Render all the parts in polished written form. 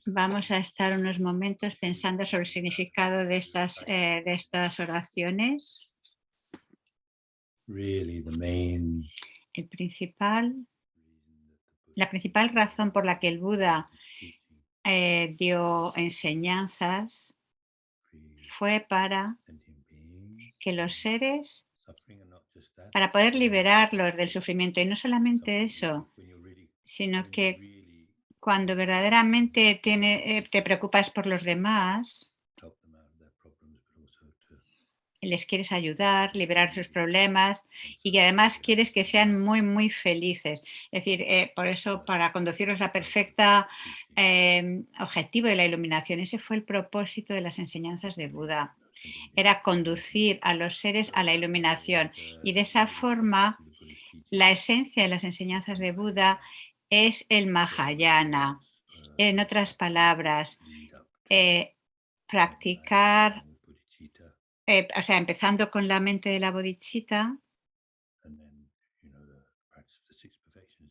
Vamos a estar unos momentos pensando sobre el significado de estas oraciones. La principal razón por la que el Buda dio enseñanzas fue para que los seres, para poder liberarlos del sufrimiento. Y no solamente eso, sino que cuando verdaderamente te preocupas por los demás, les quieres ayudar, liberar sus problemas y que además quieres que sean muy, muy felices. Es decir, por eso, para conducirlos la perfecta objetivo de la iluminación, ese fue el propósito de las enseñanzas de Buda. Era conducir a los seres a la iluminación y de esa forma la esencia de las enseñanzas de Buda es el Mahayana. En otras palabras, practicar, o sea, empezando con la mente de la bodhicitta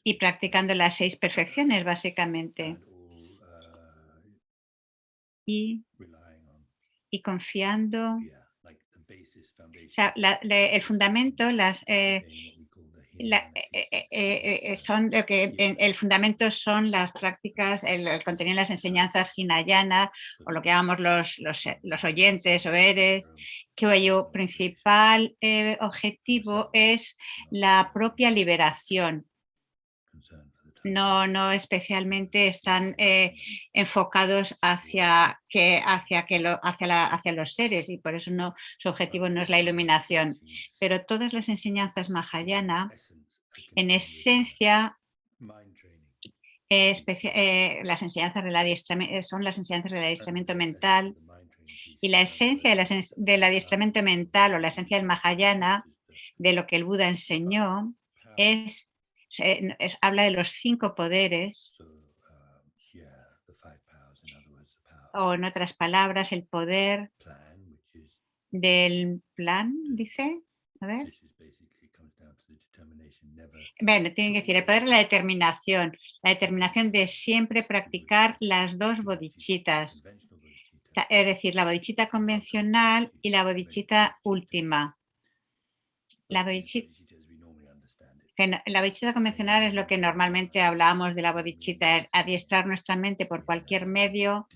y practicando las 6 perfecciones, básicamente. Y confiando, o sea, el fundamento, son lo que el fundamento son las prácticas, el contenido de las enseñanzas hinayana, o lo que llamamos los oyentes o eres, cuyo principal objetivo es la propia liberación. No especialmente están enfocados hacia los seres, y por eso su objetivo no es la iluminación. Pero todas las enseñanzas Mahayana, en esencia, las enseñanzas son las enseñanzas del adiestramiento mental, y la esencia del adiestramiento mental, o la esencia del Mahayana, de lo que el Buda enseñó, habla de los 5 poderes, o en otras palabras, el poder del plan, dice. A ver. Bueno, tienen que decir el poder de la determinación de siempre practicar las 2 bodhicittas, es decir, la bodhicitta convencional y la bodhicitta última. La bodhicitta convencional es lo que normalmente hablamos de la bodhicitta, adiestrar nuestra mente por cualquier medio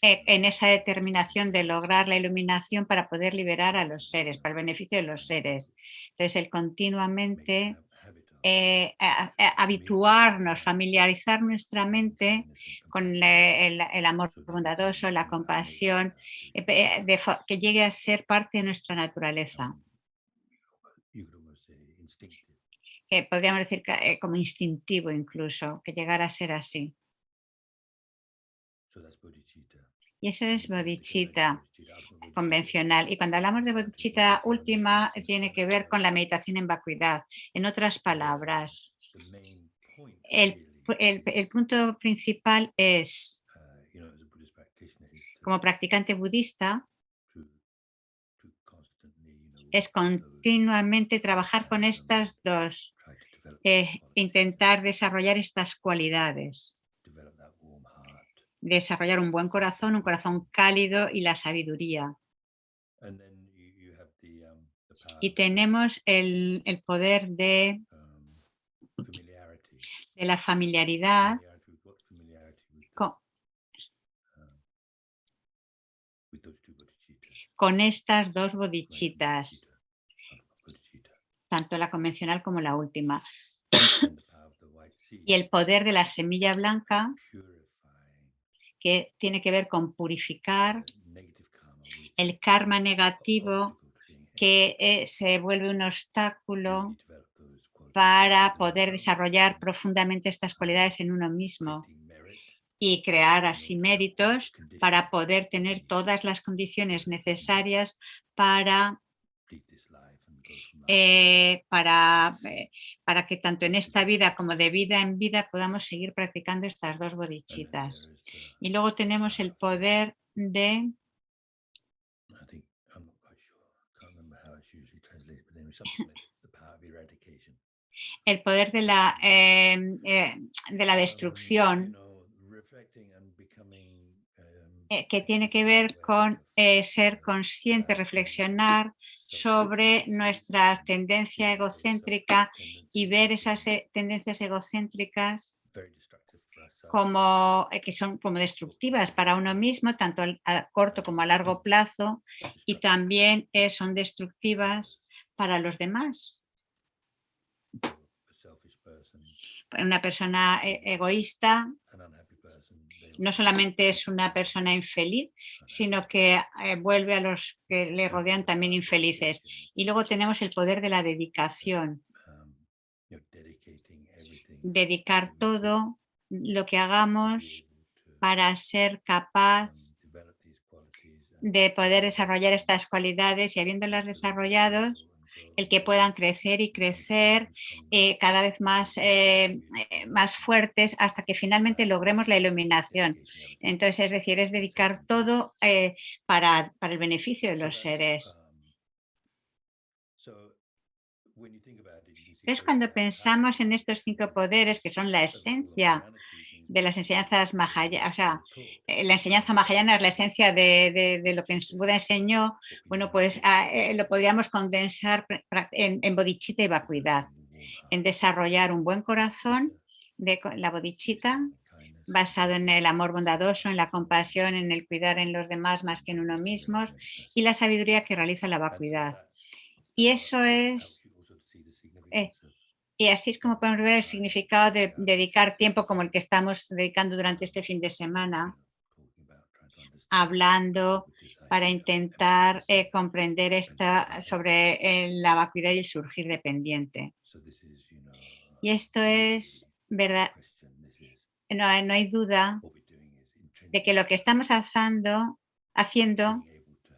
en esa determinación de lograr la iluminación para poder liberar a los seres, para el beneficio de los seres. Entonces, el continuamente habituarnos, familiarizar nuestra mente con el amor bondadoso, la compasión, que llegue a ser parte de nuestra naturaleza. Podríamos decir como instintivo incluso, que llegara a ser así. Y eso es bodhicitta convencional. Y cuando hablamos de bodhicitta última, tiene que ver con la meditación en vacuidad. En otras palabras, el punto principal es, como practicante budista, es continuamente trabajar con estas 2, intentar desarrollar estas cualidades. desarrollar un buen corazón, un corazón cálido y la sabiduría. And then you have the power Y of tenemos el poder um, familiarity. de la familiaridad Familiarity with what? Familiarity co- um, with those two bodhicittas. con estas dos Conventional bodichitas, bodhicitta, bodhicitta, tanto la convencional como la última. and the power of the white Y seed el poder de la semilla of blanca, purifying que tiene que ver con purificar negative karma, which el is the karma negativo, obstacle to being que enlightened. se vuelve un obstáculo Really develop those qualities deeply para within poder oneself desarrollar and profundamente estas um, cualidades en uno mismo creating merit y crear in así order to have all the méritos para conditions poder to tener be todas las condiciones to you know necesarias para, lead this life and go from life to life with para, the seed. para que tanto en esta vida como de vida en vida podamos seguir practicando estas dos And then there bodichitas. is Y luego the tenemos power el of the poder de I think I'm not quite sure. I can't remember how it's usually translated, but anyway, something like this: the power of eradication. el poder de la You destrucción, know, reflecting and becoming que tiene que acutely ver aware con of ser consciente, bad karma, reflexionar sobre self-dependencies, nuestra and tendencia healing those egocéntrica y self-dependencies ver as esas being tendencias egocéntricas very destructive for ourselves como que son como or destructivas para uno mismo, tanto a corto como a largo plazo, y destructive también son for others. destructivas para los demás. So a selfish person, Una persona egoísta an unhappy person, they no also solamente es become una persona infeliz, unhappy. sino que vuelve a los que le And then rodean the también power of infelices. dedication, Y luego tenemos el poder de la that dedicación, dedicating everything dedicar that we do todo lo que to be hagamos able to para ser capaz develop these qualities and de poder develop them desarrollar and estas cualidades y habiéndolas so that they grow desarrollado, and grow el and que grow puedan crecer y and become stronger crecer and stronger cada vez until más, eventually we attain más fuertes hasta que finalmente logremos la iluminación. dedicating everything Entonces, es decir, es to serve dedicar and please. todo para el beneficio de So los that's seres. so when you think about it, you can see Entonces, both cuando pensamos powerful en estos cinco and poderes, que son la what we call the esencia Mahayana teachings, de las enseñanzas they Mahayana, o sea, were taught la enseñanza Mahayana es la esencia de lo que bodhicitta, Buda enseñó, what we bueno, normally pues call lo podríamos condensar en bodhicitta y vacuidad, developing the warm en heart, desarrollar un buen bodhicitta, corazón de la based bodhicitta, in loving kindness, basado en el compassion, amor bondadoso, en la compassion for others, compasión, en el cuidar en los demás más and que en uno the mismo, realization. y la sabiduría que realiza la And so vacuidad. that's Y eso helps es, you also to see the eh, significance of y así es como podemos spending ver el time significado de throughout this dedicar tiempo como el day, que estamos dedicando durante um, este fin de semana, talking about trying to understand hablando with this para idea of intentar emptiness and comprender principle sobre dependency. la vacuidad y el surgir dependiente. So this is, Y esto really es no verdad, question. This is no hay duda what we're doing is de que intrinsic lo que to estamos haciendo being able to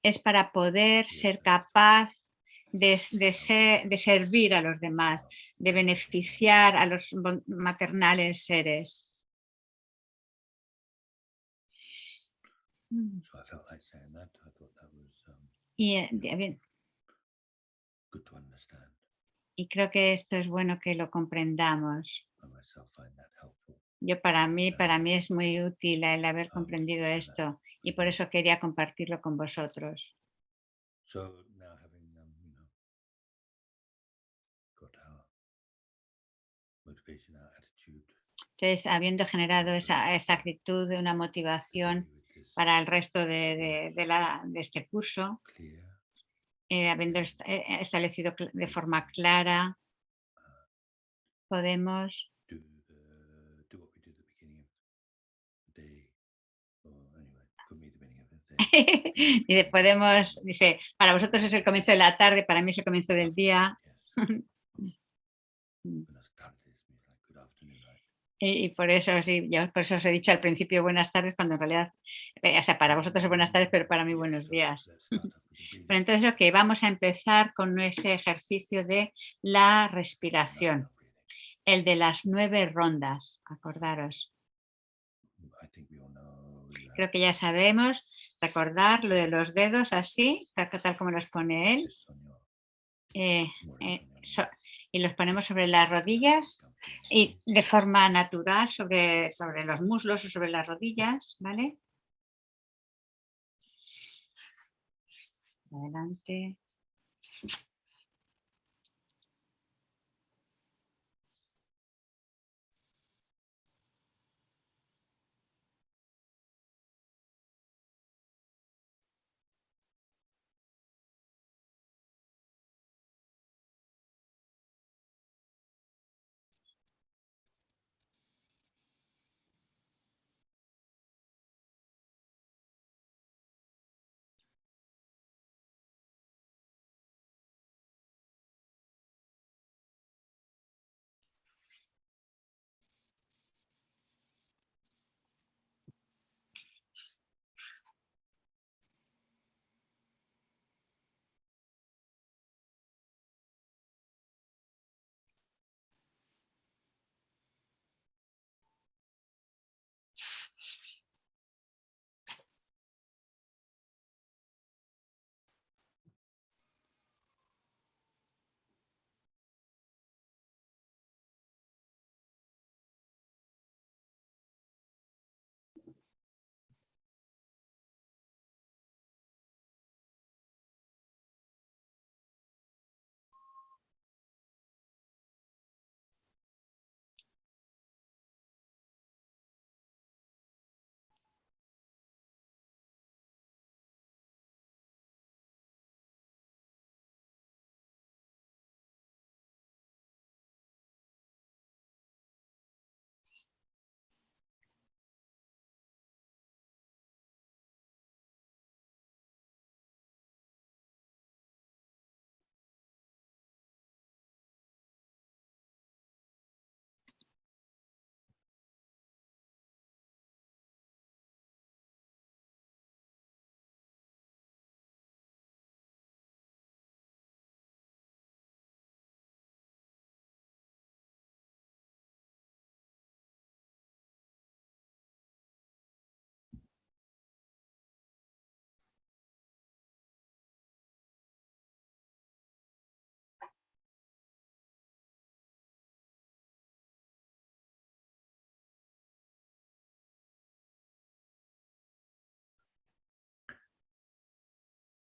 es para poder be ser effect, capaz help de servir a los our demás, de beneficent parents. beneficiar a los maternales seres. Mm. So I felt like saying that. I thought that was Y, bien, good to understand. y creo que esto es bueno que lo comprendamos. I myself find that helpful. Yo para mí es muy útil el haber To comprendido share that esto y with por you. eso quería compartirlo con vosotros. So now having got our motivation, our attitude Entonces, habiendo in generado place esa to actitud de una continue motivación with this para el resto work de este curso, clear, habiendo then establecido de we forma can clara, uh, podemos do what we did at the beginning of the day, or anyway, for me the beginning of the day, for you the dice, beginning of the podemos, afternoon. dice, para vosotros es el comienzo de la tarde, para mí es el comienzo del Afternoon, día. yes. Mm. Buenas tardes means like good afternoon, right? Y por eso, sí, yo por eso os he dicho al principio buenas tardes, cuando en realidad, o sea, para vosotros es buenas tardes, pero para mí Yes, buenos so días. let's start off with the Pero breathing. entonces, ok, vamos a empezar con nuestro ejercicio de la The 9-hour respiración, breathing. el de las 9 rondas, acordaros. I think we all know you have Creo que ya sabemos, recordar lo de los dedos así, tal como los pone él, fists on your eh, more or less eh, on your so- knees. y los ponemos sobre las rodillas Y de forma natural sobre los muslos o sobre las rodillas, ¿vale? Adelante.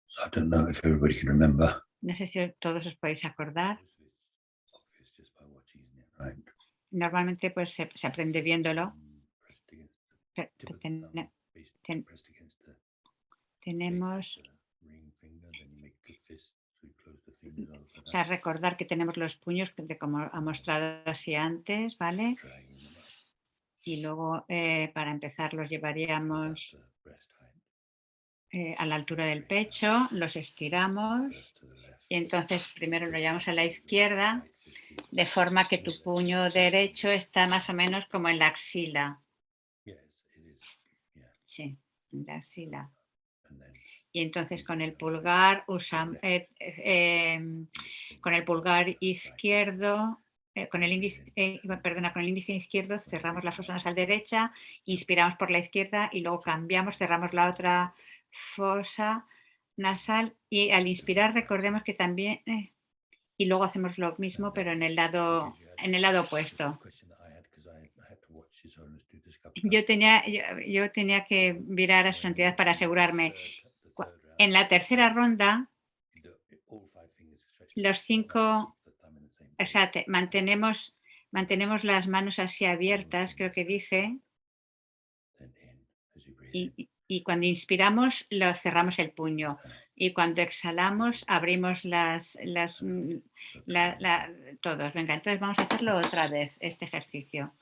So I don't know if everybody can remember. No sé si todos os podéis acordar. Most of it's obvious just by watching, isn't it? Right? Normalmente pues se aprende viéndolo. Pressed against the Pe- tip pe- of the thumb, ten- basically pressed against the base tenemos, of the ring finger. Then you make a fist, so you close the fingers out like o sea, that. recordar que tenemos los puños, como ha mostrado así antes, ¿vale? Dragging them up Y luego para empezar los about llevaríamos the breast height. a la altura del pecho, los estiramos First to the left. y entonces primero lo Fist llevamos a la to the izquierda, right fist is de forma que tu smaller. puño derecho está más o menos como en la axila. Yes, it is. Yeah. Sí, en la axila. And then Y entonces con el using the pulgar left con el pulgar right izquierdo, con el índice, perdona, con el índice izquierdo cerramos la fosa nasal derecha, inspiramos por la izquierda y luego cambiamos, cerramos la otra fosa nasal y al inspirar recordemos que también y luego hacemos lo mismo pero en el lado opuesto. Yo tenía que virar a su santidad para asegurarme. En la tercera ronda, los 5, o sea, mantenemos las manos así abiertas, creo que dice, y cuando inspiramos lo cerramos el puño y cuando exhalamos abrimos todos. Venga, entonces vamos a hacerlo otra vez, este ejercicio.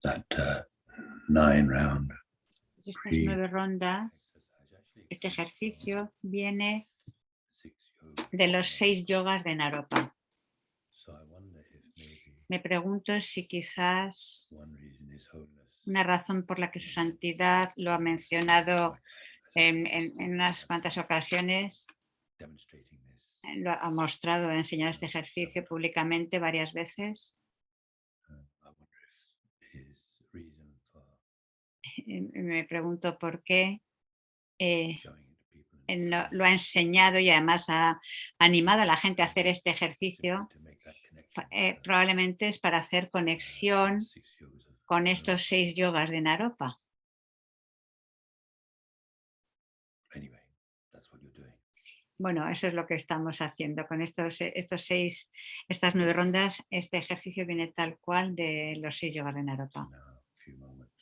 that 9-round Estas 9 rondas, este exercise ejercicio viene 6 yogas. de los 6 yogas de Naropa. So I wonder if maybe Me pregunto si quizás one reason His Holiness una razón por la que su santidad lo ha mencionado en unas cuantas ocasiones, demonstrating this. lo ha mostrado, ha enseñado este ejercicio públicamente varias veces. I wonder if his reason for Me pregunto por qué showing it to people and lo ha enseñado y además ha animado a la gente a hacer este ejercicio. to make that connection Probablemente es para hacer conexión 6 yogas of con estos 6 yogas de Naropa. anyway, that's what you're doing. Bueno, eso es lo que estamos haciendo con estas 9 rondas. Este ejercicio viene tal cual de los 6 yogas de Naropa. Now a few moments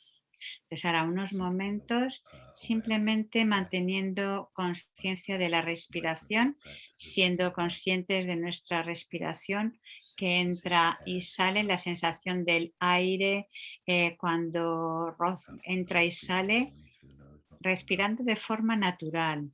Entonces ahora unos momentos simplemente manteniendo conciencia de la respiración, siendo conscientes de nuestra respiración que entra y sale, la sensación del aire cuando entra y sale, respirando de forma natural.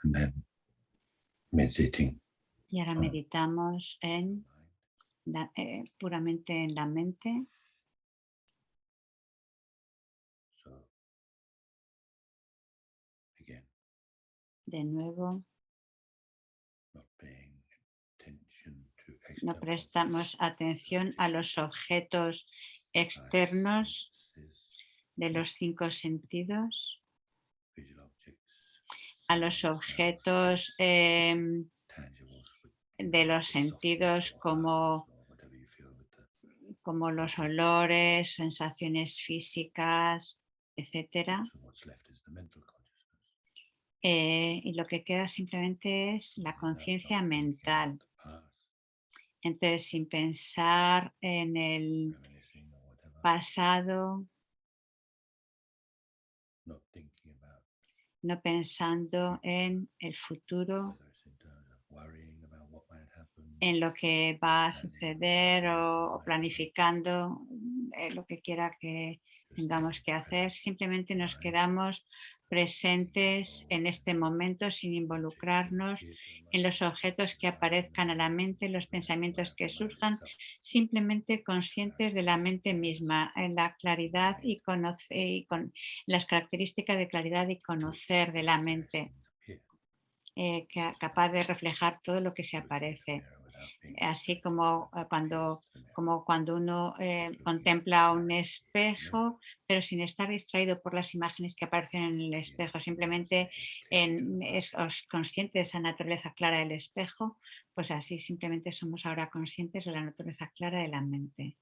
and then meditating Y ahora meditamos puramente en la mente. so again De nuevo, not paying attention to no external prestamos atención a los objetos externos de los 5 sentidos, visual objects, a los objetos de los sentidos como los olores, sensaciones físicas, etcétera. Y lo que queda simplemente es la conciencia mental. Entonces, sin pensar en el pasado, no pensando en el futuro, en lo que va a suceder o planificando lo que quiera que tengamos que hacer. Simplemente nos quedamos presentes en este momento sin involucrarnos en los objetos que aparezcan a la mente, los pensamientos que surjan, simplemente conscientes de la mente misma, en la claridad y con las características de claridad y conocer de la mente. capaz de reflejar todo lo que se looking at the aparece. mirror without being Así distracted como by the mirror, como cuando uno just looking contempla un directly at the mirror, espejo, pero sin estar distraído por las imágenes que aparecen en el you espejo, simplemente staying clear to the body. es consciente de esa naturaleza clara del espejo, pues así simplemente somos ahora conscientes de la naturaleza clara de la mente.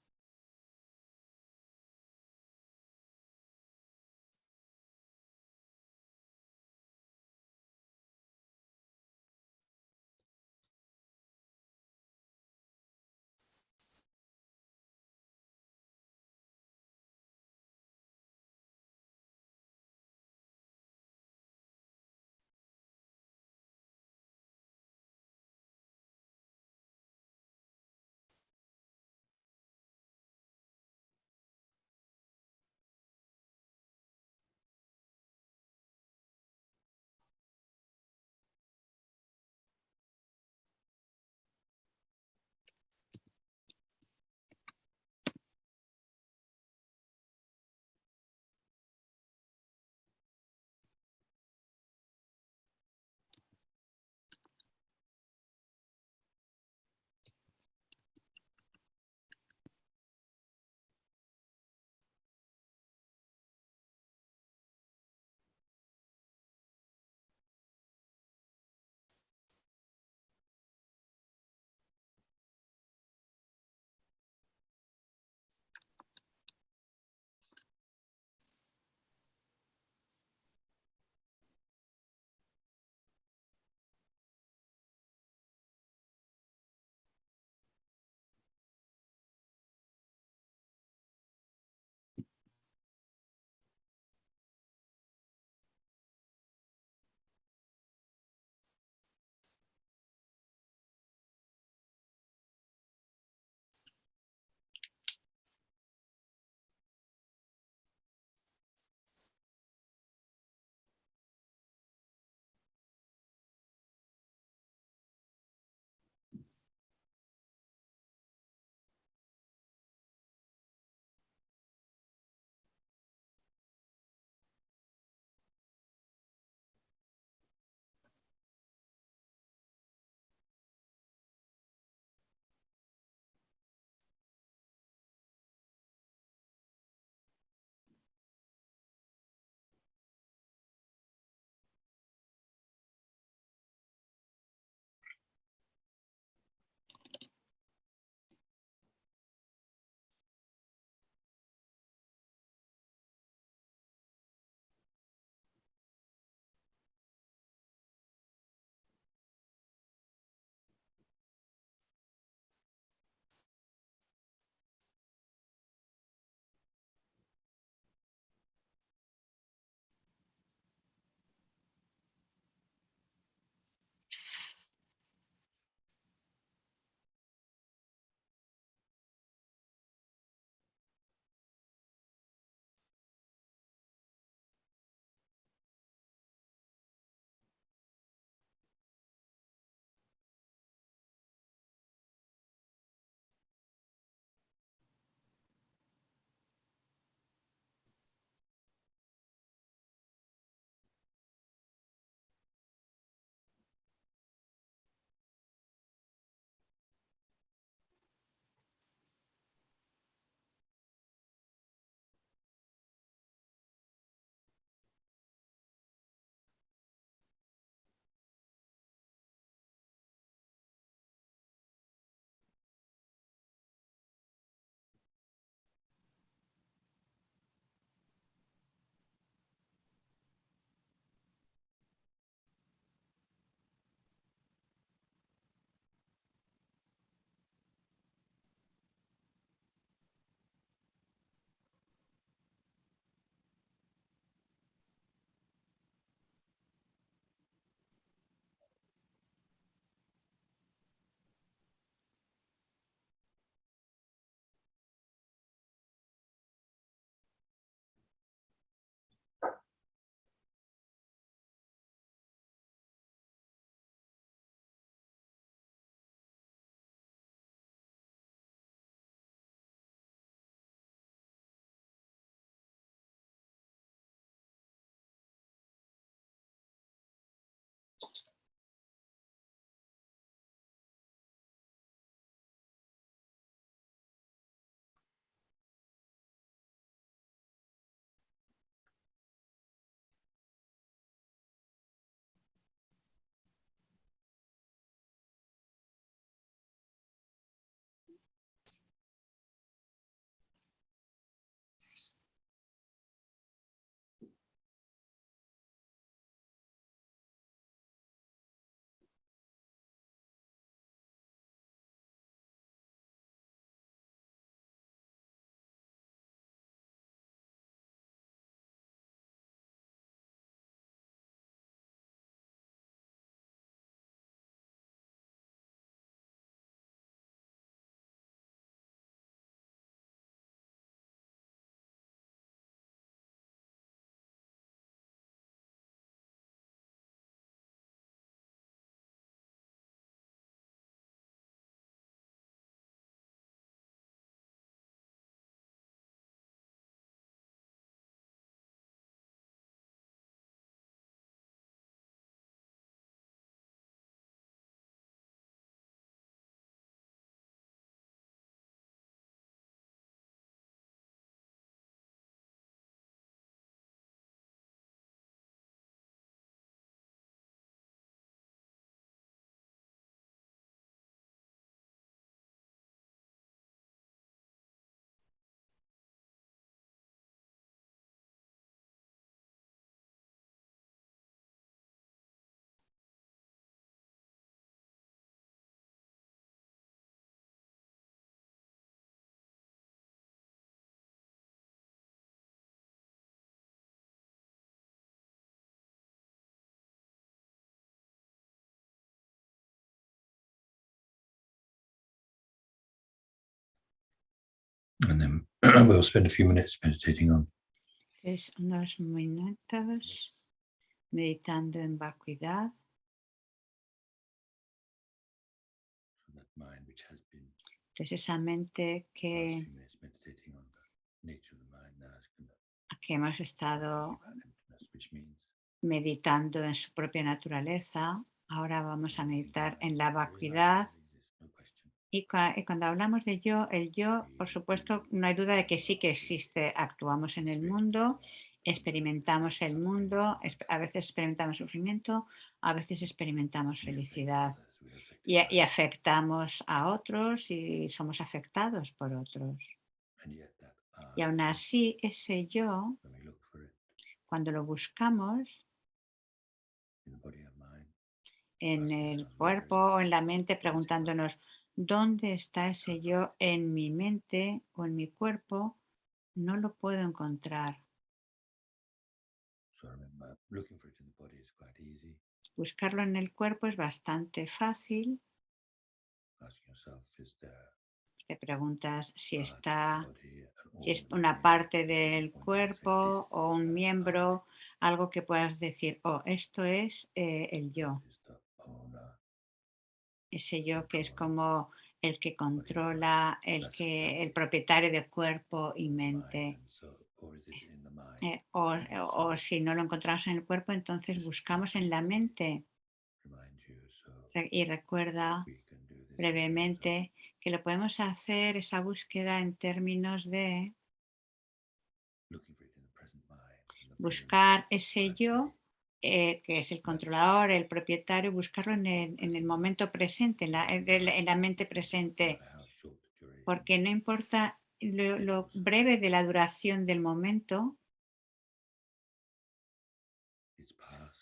And then we'll spend a few minutes meditating on Es unos minutos meditando en vacuidad. that mind, which has been Entonces esa mente last few minutes meditating on the nature of the mind. Now it's going to que hemos thinking estado about emptiness, which means meditando en su propia naturaleza, ahora vamos a when we think meditar about en it, la there is nothing vacuidad. that exists, no question. Y cuando hablamos de yo, el yo, por We supuesto, do no hay duda de que sí que actually existe. Actuamos en el experience mundo, suffering, experimentamos el mundo, a veces experimentamos sufrimiento, a veces experimentamos we affect felicidad others, we are affected by y others, afectamos a otros y somos afectados por otros. and yet that Y aún I, así, ese yo, when we look for it cuando lo buscamos in the body and mind, en asking el ourselves, where cuerpo is it? o en la mente, Where is it right preguntándonos, ¿dónde está now? ese yo en mi mente o en mi cuerpo? No lo puedo encontrar. So remember, looking for it in the body is quite easy. Buscarlo en el cuerpo es bastante fácil. Asking yourself, is there Te preguntas si part of the está, body, an si es organ that una you parte can del point out and say, cuerpo o un that I, miembro, algo que puedas decir, oh, esto es el that yo, is the owner, ese yo que es controller, como el que body and mind. controla, That's el it. propietario de cuerpo y The mind, mente. and so, or is it in the mind? O, And o so, si no lo encontramos en el cuerpo, entonces just buscamos en la briefly mente. remind you. So Y recuerda we can do this in terms of brevemente que lo podemos hacer, esa búsqueda, en términos de looking for it in the present mind, in the present buscar ese yo, gradually. que es el That controlador, el propietario, buscarlo en el present moment, momento presente, en la mente no presente, matter how short the duration, porque no importa lo because breve de la duración del momento, it's past,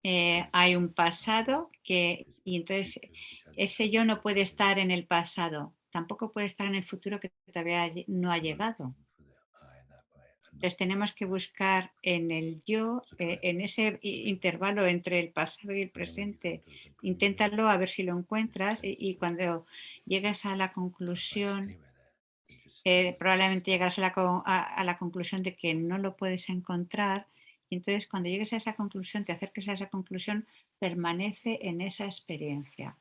hay un and so pasado there's y entonces future which hasn't ese yo happened no yet, puede but is estar en el pasado, tampoco puede estar en el futuro que todavía no ha so we're llegado. looking for the I in that way, and not Entonces tenemos que time. buscar en el yo, So try it. en ese intervalo entre el pasado y el And then when you come presente. to the conclusion, Inténtalo a ver si lo just encuentras sense y that cuando llegas a la you can't find it conclusión, anywhere there. Then just stay with it. probablemente Stay. llegarás a a la conclusión de que no lo puedes encontrar. Y entonces cuando llegues a esa conclusión, te acerques a esa conclusión, permanece en esa experiencia.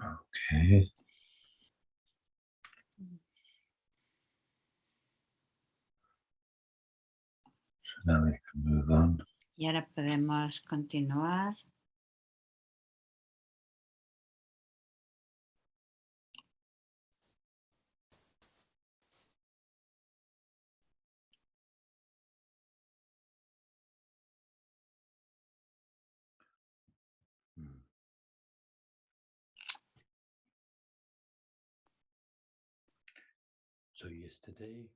Okay. So now we can move on. Y ahora podemos continuar. Mm. So yesterday,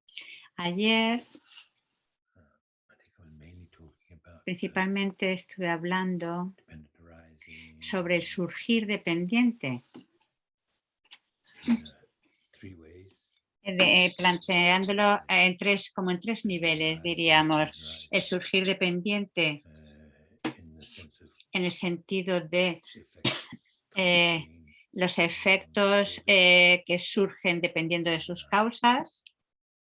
Ayer I think I was mainly talking about principalmente estuve hablando dependent arising sobre el surgir dependiente, in three ways. planteándolo como en tres niveles, diríamos. El surgir dependiente In the sense of en el sentido de effects come to eh, being los depending upon efectos causes, que surgen dependiendo de sus causas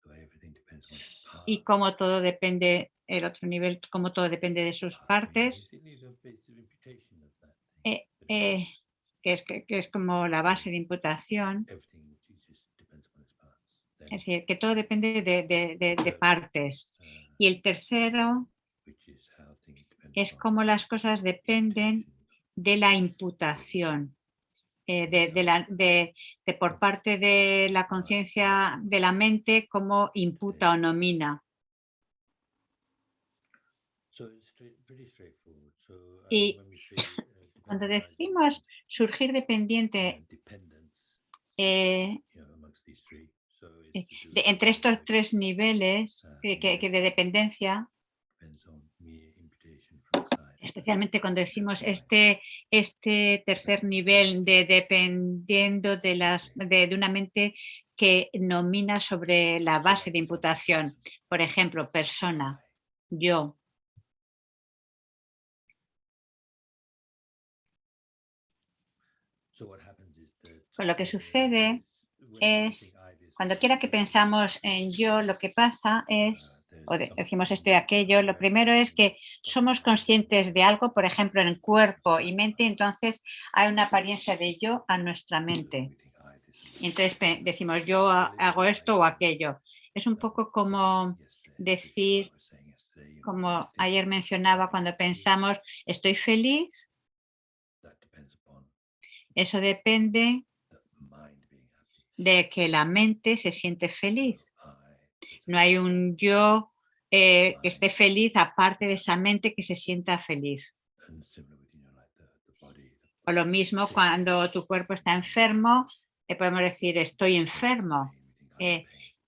the way everything depends on its y parts. cómo todo depende, el otro nivel, cómo todo depende de sus partes, Basically, the basic imputation of that thing. eh, But eh, que es como la base de imputación, everything which exists depends upon its parts. Then, es decir, que todo depende de partes. Y el tercero which is how things depend es upon cómo las cosas dependen imputation. de la imputación, por parte de la conciencia de la mente, cómo imputa o nomina. So it's pretty straightforward. So Y when we say cuando dependent arising decimos means surgir dependiente dependence, eh, amongst these three. So it's to do with entre estos like, tres niveles que de dependencia, depends on mere imputation from outside. especialmente cuando decimos That's este tercer nivel de dependiendo de una mente que nomina sobre la So base like de example, imputación. Por ejemplo, persona, yo. so what happens is that Pues lo que sucede es, think I this cuando quiera que pensamos en yo, lo que pasa es, decimos esto y aquello, lo primero es que somos conscientes de algo, por ejemplo, en cuerpo y mente, entonces hay una apariencia de yo a nuestra mente. Y entonces decimos yo hago esto o aquello. Es un poco como decir, como ayer mencionaba, cuando pensamos estoy feliz, eso depende de que la mente se siente feliz. No hay un yo que esté feliz aparte de esa mente que se sienta feliz. O lo mismo cuando tu cuerpo está enfermo, podemos decir estoy enfermo.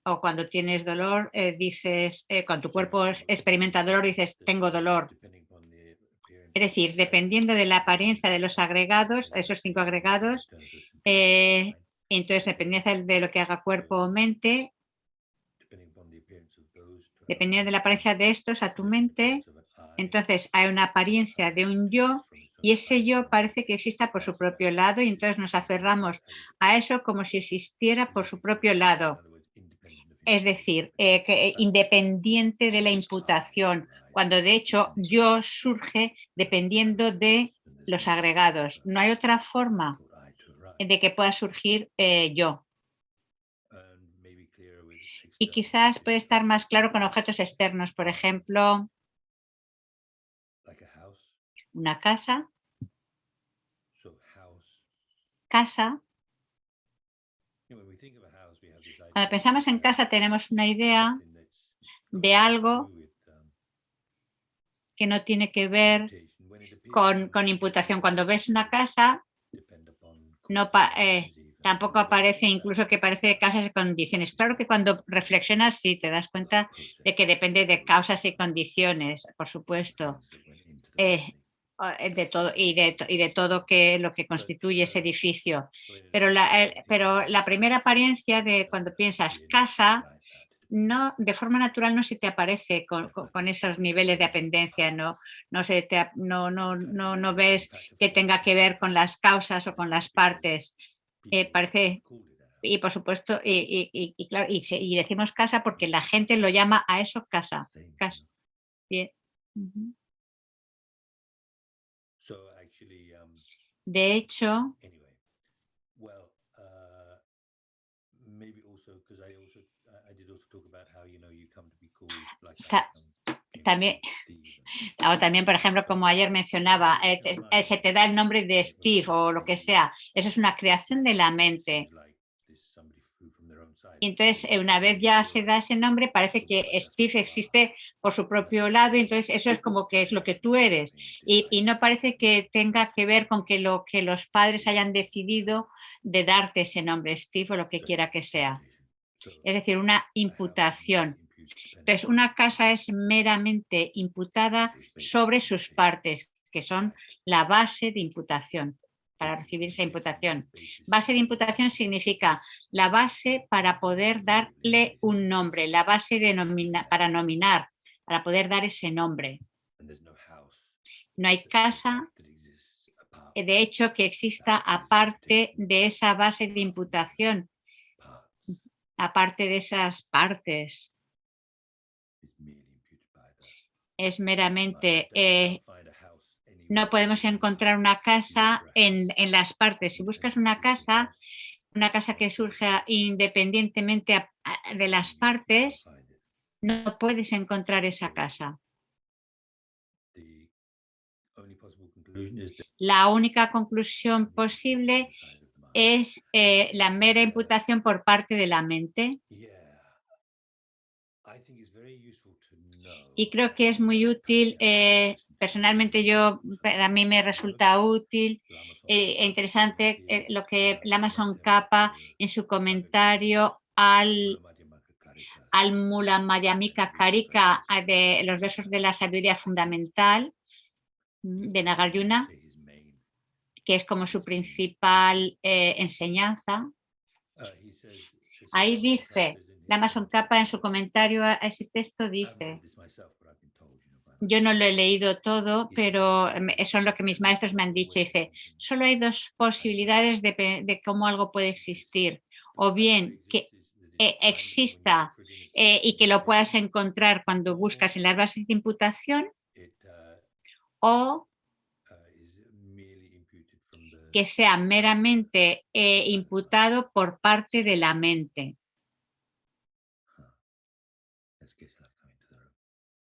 O cuando tienes dolor, dices, cuando tu cuerpo experimenta dolor, dices tengo dolor. Es decir, dependiendo de la apariencia de los agregados, esos cinco agregados, entonces dependiendo de lo que haga cuerpo o mente, dependiendo de la apariencia de estos a tu mente, entonces hay una apariencia de un yo y ese yo parece que exista por su propio lado y entonces nos aferramos a eso como si existiera por su propio lado. Es decir, independiente de la imputación, cuando de hecho yo surge dependiendo de los agregados. No hay otra forma de que pueda surgir yo. Y quizás puede estar más claro con objetos externos, por ejemplo, una casa. Casa. Cuando pensamos en casa tenemos una idea de algo que no tiene que ver con imputación. Cuando ves una casa, no tampoco aparece, incluso que parece casas y condiciones. Claro que cuando reflexionas sí te das cuenta de que depende de causas y condiciones, por supuesto, de todo y de todo lo que constituye ese edificio. Pero la primera apariencia de cuando piensas casa, no, de forma natural no se te aparece con esos niveles de dependencia, no ves que tenga que ver con las causas o con las partes. Parece, y por supuesto, claro, y decimos casa porque la gente lo llama a eso casa. Casa. Bien. Ujú. De hecho, También, también, por ejemplo, como ayer mencionaba, se te da el nombre de Steve o lo que sea. Eso es una creación de la mente. Y entonces, una vez ya se da ese nombre, parece que Steve existe por su propio lado, y entonces eso es como que es lo que tú eres. Y no parece que tenga que ver con que lo que los padres hayan decidido de darte ese nombre, Steve, o lo que quiera que sea. Es decir, una imputación. Entonces, una casa es meramente imputada sobre sus partes, que son la base de imputación, para recibir esa imputación. Base de imputación significa la base para poder darle un nombre, la base para nominar, para poder dar ese nombre. No hay casa, de hecho, que exista aparte de esa base de imputación, aparte de esas partes. Es meramente, no podemos encontrar una casa en las partes. Si buscas una casa que surja independientemente de las partes, no puedes encontrar esa casa. La única conclusión posible es la mera imputación por parte de la mente. Y creo que es muy útil, personalmente para mí me resulta útil e interesante lo que Lama Tsongkhapa en su comentario al Mula Madhyamika Karika de los versos de la sabiduría fundamental de Nagarjuna, que es como su principal enseñanza. Ahí dice, Lama Tsongkhapa en su comentario a ese texto dice: yo no lo he leído todo, pero eso es lo que mis maestros me han dicho. Dice, solo hay dos posibilidades de cómo algo puede existir. O bien que exista y que lo puedas encontrar cuando buscas en las bases de imputación, o que sea meramente imputado por parte de la mente.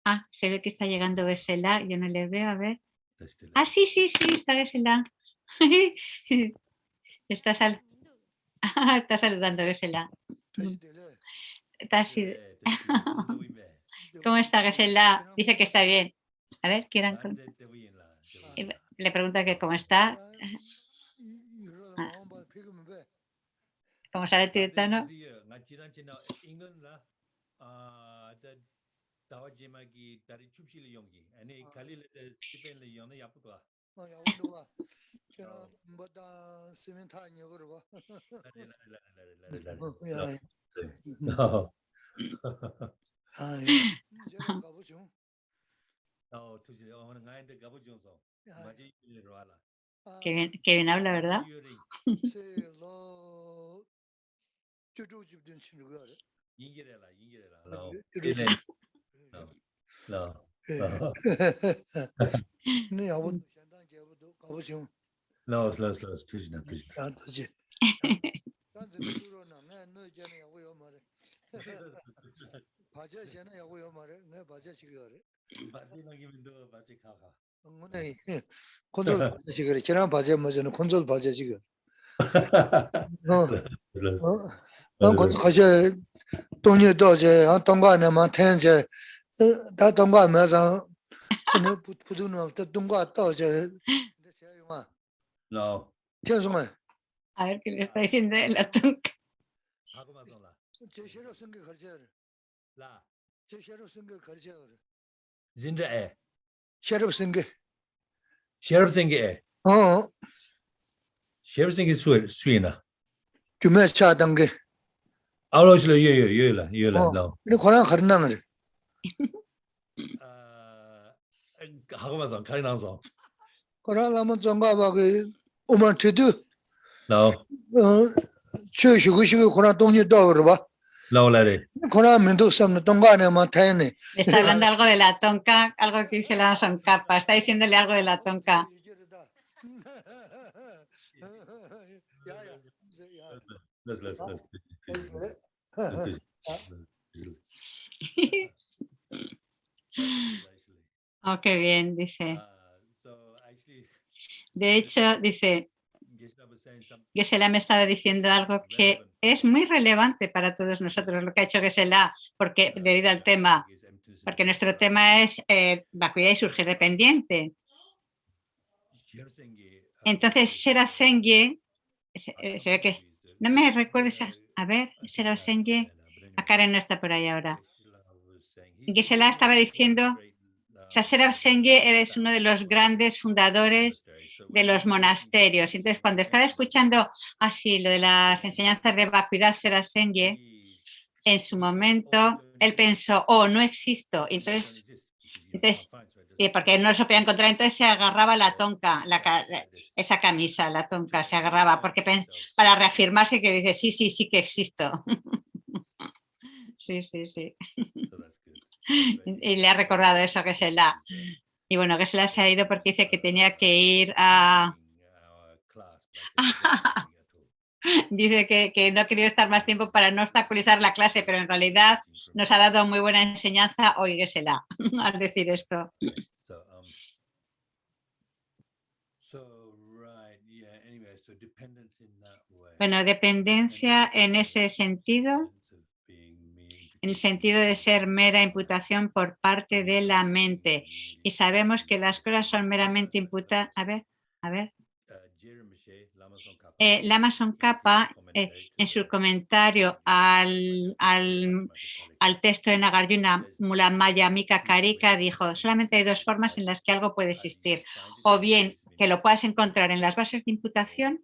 Ah, se ve que está llegando Geshe-la, yo no le veo, a ver. Ah, sí, está Geshe-la. Está saludando, Geshe-la. ¿Cómo está Geshe-la? Dice que está bien. A ver, quieran. Le pregunta que cómo está. ¿Cómo sale el tibetano? Qué bien habla, ¿verdad? A ver qué le está diciendo el atunca. Le está hablando algo de la tonka, algo que dice la Tsongkhapa. Está diciéndole algo de la tonka. Entonces, Oh, qué bien, dice. so actually, De hecho, dice, Geshe-la was saying something Geshe-la me estaba diciendo algo que relevant es muy relevante para todos nosotros, lo que ha hecho Geshe-la, porque debido al the whole tema, topic is emptiness and porque nuestro dukkha. tema es vacuidad y surgir dependiente. Sherasenge, Entonces, was Shera Sengye, I can't se ve remember que, who is the no me recuerdo, Buddha. a ver, I think Shera Sengye, Karen, a but Karen anyway, no está por ahí ahora. Geshe-la was saying Geshe-la he's one estaba of the diciendo, great o sea, Shera Sengye es uno de founders los of grandes fundadores monasteries. So de when los he was listening to monasterios. teachings Entonces, on cuando estaba emptiness, escuchando así lo de las then enseñanzas de vacuidad Shera Sengye, he en su he thought, oh, I momento, don't él exist. pensó, oh, no existo. I don't Entonces, exist because he can't entonces find, so it porque doesn't no se podía encontrar, entonces se agarraba la tonka, like this esa camisa, la to tonka, se agarraba, reaffirm porque himself. para reafirmarse que dice, sí, sí, sí que existo. Sí, sí, sí. So that's good. So anyway, Y le ha recordado eso que se la. Y bueno, que se la se ha ido porque dice que tenía que ir a. our class, but I said I don't want to at all. Dice que no ha querido estar más tiempo para no obstaculizar la clase, pero en realidad nos ha dado muy buena enseñanza, oíguesela, al decir esto. So so right, yeah. Anyway, so dependence in that way. Bueno, dependencia en ese sentido, en el sentido de ser mera imputación por parte de la mente. Y sabemos que las cosas son meramente imputadas. A ver. Lama Tsongkhapa, en su comentario al texto de Nagarjuna Mulamaya Mika Karika, dijo, solamente hay dos formas en las que algo puede existir, o bien que lo puedas encontrar en las bases de imputación,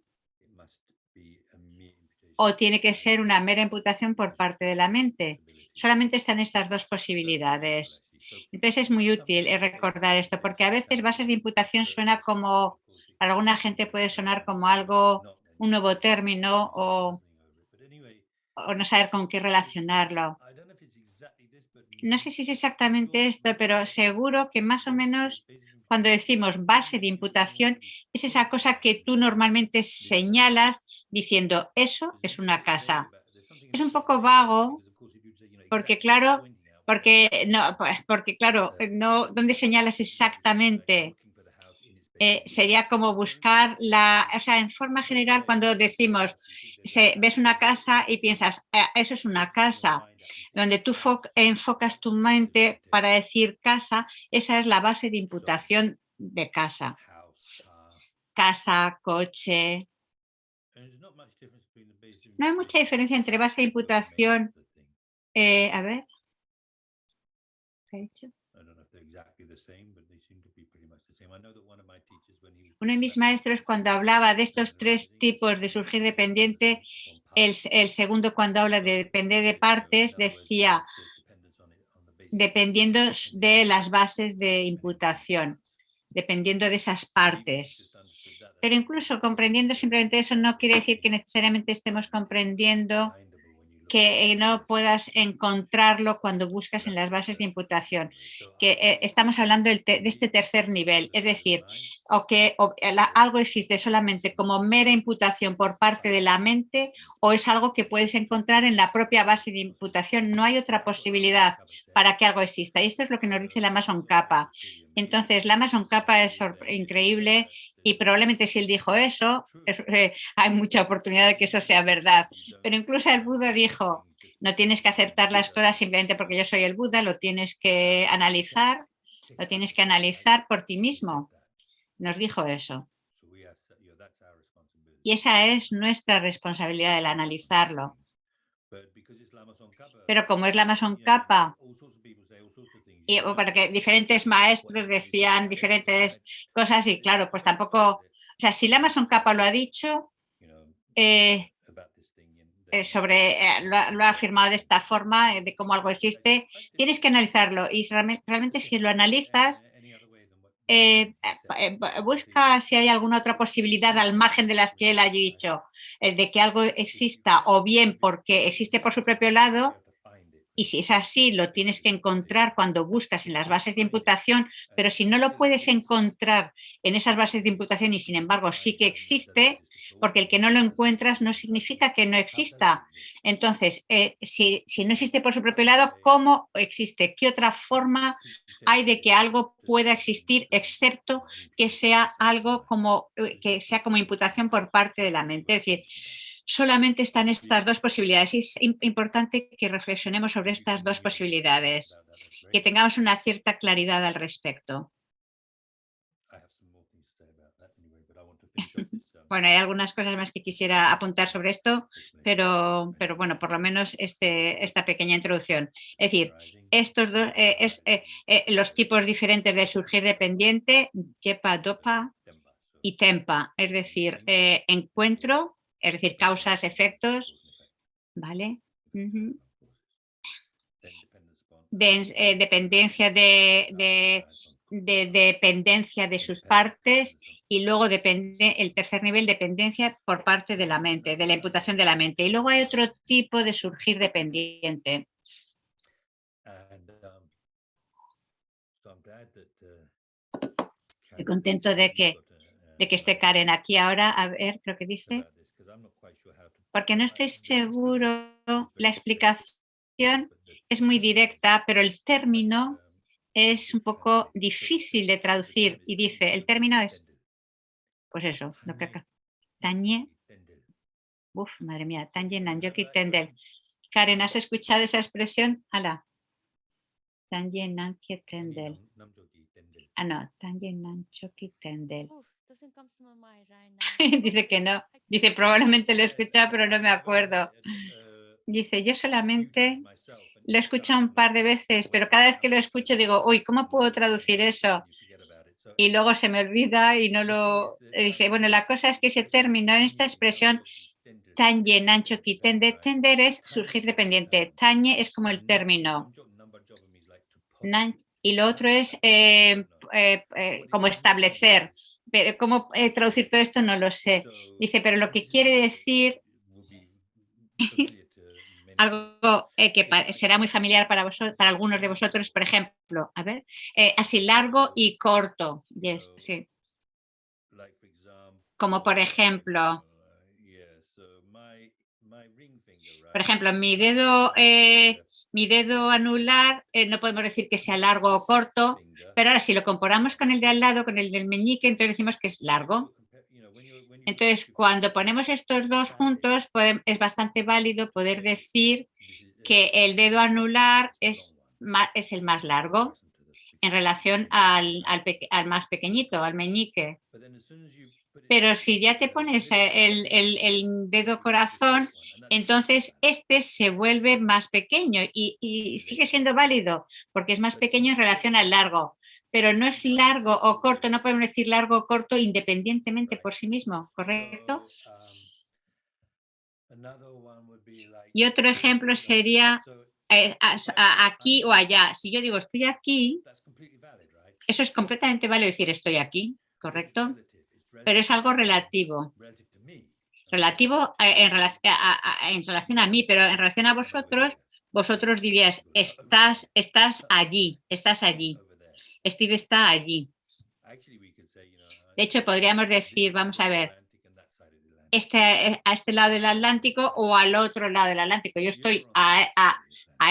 o tiene que ser una mera imputación por parte de la mente. Solamente están estas dos posibilidades. Entonces es muy útil recordar esto, porque a veces bases de imputación suena como, para alguna gente puede sonar como algo, un nuevo término o no saber con qué relacionarlo. No sé si es exactamente esto, pero seguro que más o menos cuando decimos base de imputación es esa cosa que tú normalmente señalas diciendo eso es una casa. Es un poco vago porque claro, porque claro, no, ¿dónde señalas exactamente? Sería como buscar o sea, en forma general cuando decimos, ves una casa y piensas, eso es una casa, donde tú enfocas tu mente para decir casa, esa es la base de imputación de casa. Casa, coche. No hay mucha diferencia entre base de imputación. A ver, ¿qué he dicho? Uno de mis maestros cuando hablaba de estos tres tipos de surgir dependiente, el segundo cuando habla de depender de partes, decía dependiendo de las bases de imputación, dependiendo de esas partes. Pero incluso comprendiendo simplemente eso no quiere decir que necesariamente estemos comprendiendo que no puedas encontrarlo cuando buscas en las bases de imputación, que estamos hablando de este tercer nivel, es decir, algo existe solamente como mera imputación por parte de la mente o es algo que puedes encontrar en la propia base de imputación, no hay otra posibilidad para que algo exista. Y esto es lo que nos dice la Mason Kappa. Entonces, la Mason Kappa es increíble y probablemente si él dijo eso, hay mucha oportunidad de que eso sea verdad. Pero incluso el Buda dijo, no tienes que aceptar las cosas simplemente porque yo soy el Buda, lo tienes que analizar por ti mismo. Nos dijo eso. Y esa es nuestra responsabilidad, el analizarlo. Pero como es la Mason Kappa, porque diferentes maestros decían diferentes cosas y claro, pues tampoco, o sea, si la Mason Kappa lo ha dicho, lo ha afirmado de esta forma, de cómo algo existe, tienes que analizarlo y realmente si lo analizas, busca si hay alguna otra posibilidad al margen de las que él haya dicho, de que algo exista o bien porque existe por su propio lado Y si es así, lo tienes que encontrar cuando buscas en las bases de imputación, pero si no lo puedes encontrar en esas bases de imputación y sin embargo sí que existe, porque el que no lo encuentras no significa que no exista. Entonces, si no existe por su propio lado, ¿cómo existe? ¿Qué otra forma hay de que algo pueda existir, excepto que sea algo como, que sea como imputación por parte de la mente? Es decir, solamente están estas dos posibilidades y es importante que reflexionemos sobre estas dos posibilidades, que tengamos una cierta claridad al respecto. Bueno, hay algunas cosas más que quisiera apuntar sobre esto, pero bueno, por lo menos esta pequeña introducción. Es decir, estos dos, los tipos diferentes de surgir dependiente, yepa, dopa y tempa, es decir, encuentro, es decir, causas, efectos, ¿vale? Ujú. Dependencia de dependencia de sus partes y luego depende el tercer nivel, dependencia por parte de la mente, de la imputación de la mente. Y luego hay otro tipo de surgir dependiente. Estoy contento de que esté Karen aquí ahora. A ver, creo que dice, porque no estoy seguro, la explicación es muy directa, pero el término es un poco difícil de traducir y dice, el término es, pues eso, lo que acá, Tañe, madre mía, Tanye Nanjoki Tendel. Karen, ¿has escuchado esa expresión? Ala, Tanye Nanke Tendel. Ah, no, Tanye Nanchoki Tendel. Dice que no. Dice, probablemente lo he escuchado, pero no me acuerdo. Dice, yo solamente lo he escuchado un par de veces, pero cada vez que lo escucho digo, uy, ¿cómo puedo traducir eso? Y luego se me olvida y no lo... Dice, bueno, la cosa es que ese término en esta expresión, tañe, nancho, tender, tender es surgir dependiente. Tañe es como el término. Y lo otro es como establecer. Pero cómo traducir todo esto no lo sé. Dice, pero lo que quiere decir algo que será muy familiar para vosotros, para algunos de vosotros, por ejemplo, a ver, así largo y corto, yes, sí. Como por ejemplo, mi dedo anular, no podemos decir que sea largo o corto, pero ahora si lo comparamos con el de al lado, con el del meñique, entonces decimos que es largo. Entonces, cuando ponemos estos dos juntos, es bastante válido poder decir que el dedo anular es el más largo en relación al más pequeñito, al meñique. Pero si ya te pones el dedo corazón, entonces este se vuelve más pequeño y sigue siendo válido porque es más pequeño en relación al largo. Pero no es largo o corto, no podemos decir largo o corto independientemente por sí mismo, ¿correcto? Y otro ejemplo sería aquí o allá. Si yo digo estoy aquí, eso es completamente válido decir estoy aquí, ¿correcto? Pero es algo relativo. Relativo en relación a mí, pero en relación a vosotros, vosotros diríais, estás allí, estás allí. Steve está allí. De hecho, podríamos decir, vamos a ver, a este lado del Atlántico o al otro lado del Atlántico. Yo estoy a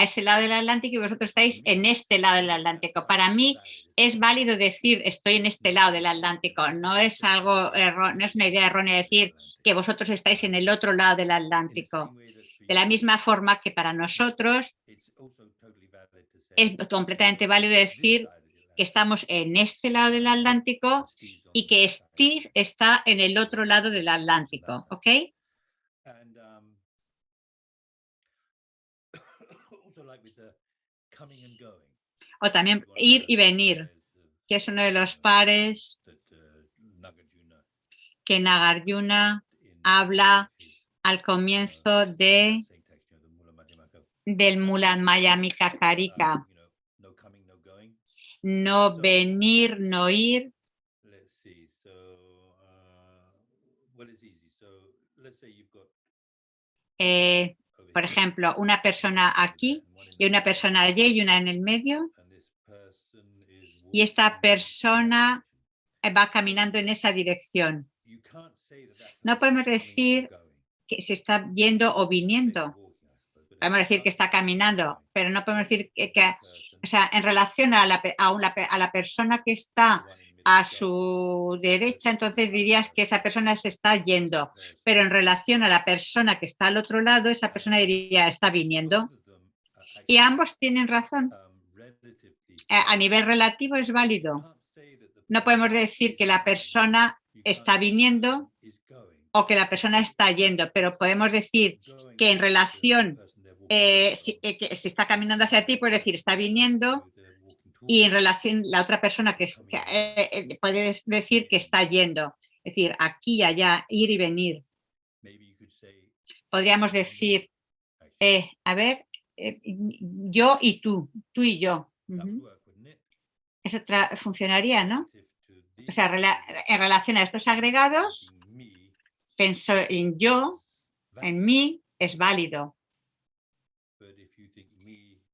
ese lado del Atlántico y vosotros estáis en este lado del Atlántico. Para mí es válido decir estoy en este lado del Atlántico. No es no es una idea errónea decir que vosotros estáis en el otro lado del Atlántico. De la misma forma que para nosotros es completamente válido decir que estamos en este lado del Atlántico y que Steve está en el otro lado del Atlántico, ¿ok? O también ir y venir, que es uno de los pares que Nagarjuna habla al comienzo del Mulan Mayamika Karika. No venir, no ir. Por ejemplo, una persona aquí y una persona Y y una en el medio, y esta persona va caminando en esa dirección. No podemos decir que se está yendo o viniendo. Podemos decir que está caminando, pero no podemos decir o sea, en relación a la persona que está a su derecha, entonces dirías que esa persona se está yendo, pero en relación a la persona que está al otro lado, esa persona diría está viniendo. Y ambos tienen razón. A nivel relativo es válido. No podemos decir que la persona está viniendo o que la persona está yendo, pero podemos decir que en relación, que se está caminando hacia ti, puedes decir está viniendo, y en relación la otra persona puedes decir que está yendo, es decir, aquí y allá, ir y venir. Podríamos decir, a ver, yo y tú y yo. Eso funcionaría, ¿no? O sea, en relación a estos agregados, pienso en yo, en mí, es válido.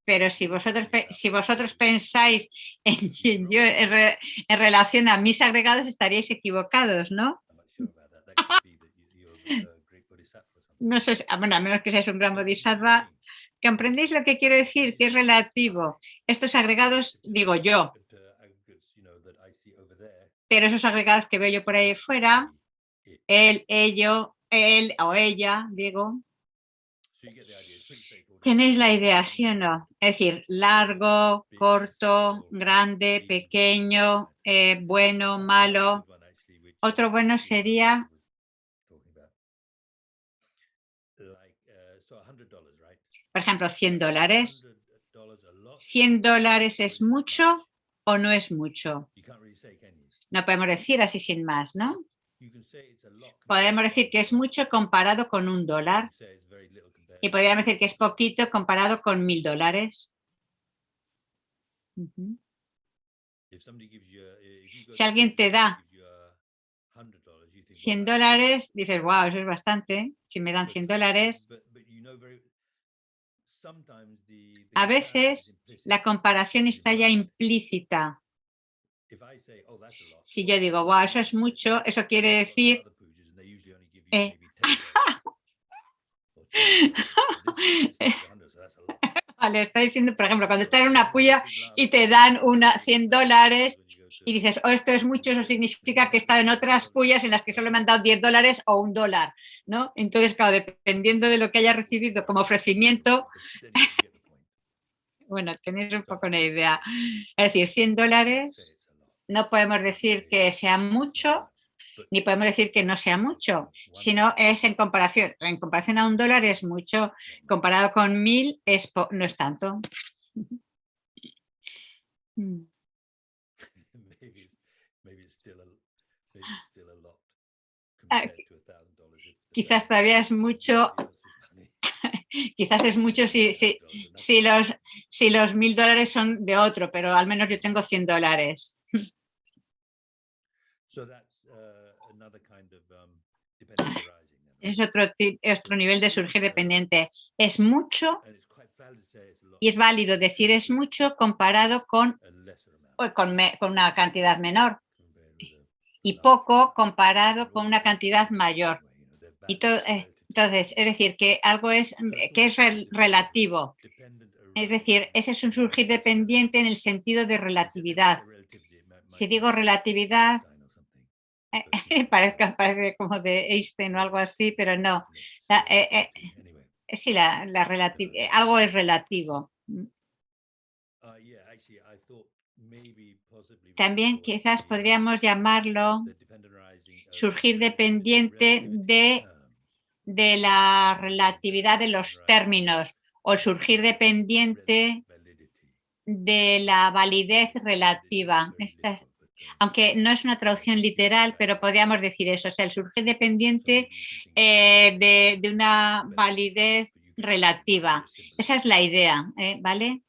Pero si vosotros pensáis en yo en relación a mis agregados, estaríais equivocados, ¿no? No sé, bueno, a menos que seáis un gran bodhisattva. ¿Comprendéis lo que quiero decir? Que es relativo. Estos agregados, digo yo, pero esos agregados que veo yo por ahí fuera, él, él o ella, digo, tenéis la idea, ¿sí o no? Es decir, largo, corto, grande, pequeño, bueno, malo. Otro bueno sería, por ejemplo, $100. ¿$100 es mucho o no es mucho? No podemos decir así sin más, ¿no? Podemos decir que es mucho comparado con $1 y podríamos decir que es poquito comparado con $1.000. Si alguien te da $100, dices, wow, eso es bastante. Si me dan $100, a veces la comparación está ya implícita. Si yo digo, wow, eso es mucho, eso quiere decir... Vale, está diciendo, por ejemplo, cuando estás en una puya y te dan $100 y dices, oh, esto es mucho, eso significa que he estado en otras pullas en las que solo me han dado $10 o $1, ¿no? Entonces, claro, dependiendo de lo que haya recibido como ofrecimiento, bueno, tenéis un poco una idea. Es decir, $100 no podemos decir que sea mucho, ni podemos decir que no sea mucho, sino es en comparación. En comparación a $1 es mucho, comparado con 1.000 no es tanto. Quizás todavía es mucho, quizás es mucho si los $1.000 son de otro, pero al menos yo tengo $100. Ese es otro nivel de surgir dependiente. Es mucho y es válido decir es mucho comparado con una cantidad menor y poco comparado con una cantidad mayor. Entonces, es decir, que algo es relativo. Es decir, ese es un surgir dependiente en el sentido de relatividad. Si digo relatividad, parece como de Einstein o algo así, pero no. Sí, algo es relativo. También quizás podríamos llamarlo surgir dependiente de la relatividad de los términos o el surgir dependiente de la validez relativa. Aunque no es una traducción literal, pero podríamos decir eso, o sea, el surgir dependiente de una validez relativa. Esa es la idea, ¿vale?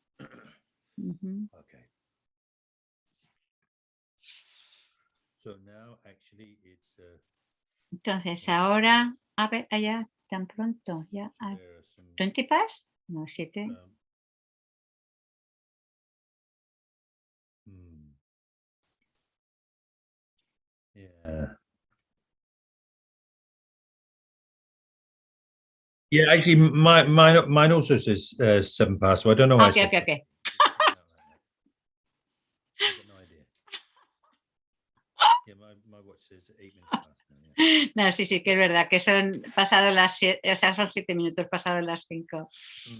Entonces, ahora, a ver, allá, tan pronto, ya. ¿20 past? No, 7. Yeah, actually, mine also says 7 past, so I don't know why I Ok, said ok, that. ok. I've got no idea. Yeah, my watch says 8 minutes past now, yeah. No, sí, sí, que es verdad, que son pasados las 7, o sea, son 7 minutos pasados las 5.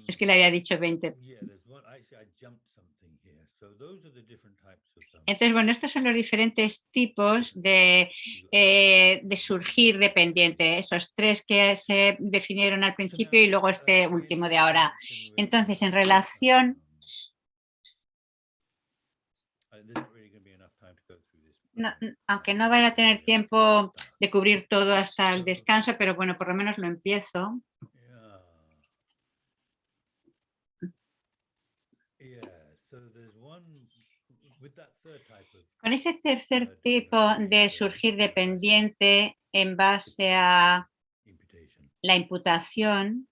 Es que le había dicho 20. Yeah, there's one. Actually, I jumped something here. So those are the different types of Entonces, bueno, estos son los diferentes tipos de surgir dependiente, esos tres que se definieron al principio y luego este último de ahora. Entonces, en relación, aunque no vaya a tener tiempo de cubrir todo hasta el descanso, pero bueno, por lo menos lo empiezo. Con ese tercer tipo de surgir dependiente en base a la imputación,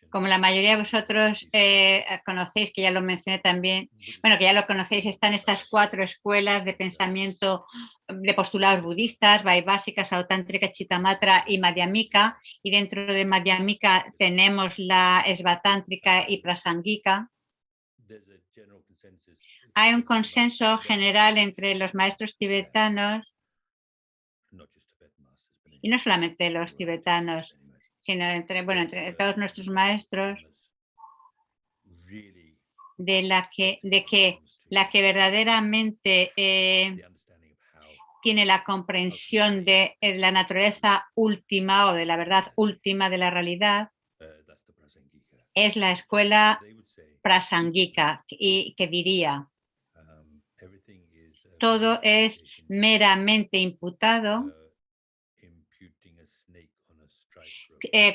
como la mayoría de vosotros conocéis, que ya lo mencioné también, bueno, que ya lo conocéis, están estas 4 escuelas de pensamiento de postulados budistas, Vaibhasika, Sautántrica, Chittamatra y Madhyamika, y dentro de Madhyamika tenemos la Svatántrica y Prasangika. Hay un consenso general entre los maestros tibetanos, y no solamente los tibetanos, sino entre todos nuestros maestros, de que la que verdaderamente tiene la comprensión de la naturaleza última o de la verdad última de la realidad es la escuela prasangika, y que diría todo es meramente imputado,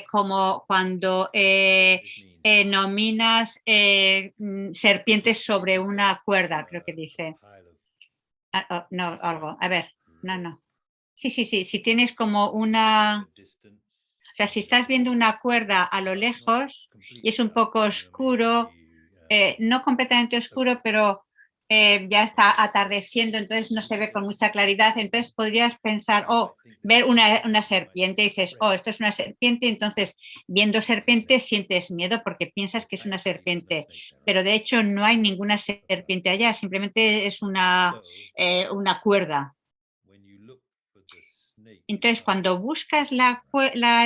como cuando nominas serpientes sobre una cuerda, creo que dice. No, algo, a ver, no. Sí, si tienes como una, o sea, si estás viendo una cuerda a lo lejos y es un poco oscuro, no completamente oscuro, pero ya está atardeciendo, entonces no se ve con mucha claridad, entonces podrías pensar, ver una serpiente y dices, esto es una serpiente, entonces viendo serpiente sientes miedo porque piensas que es una serpiente, pero de hecho no hay ninguna serpiente allá, simplemente es una cuerda. Entonces, cuando buscas la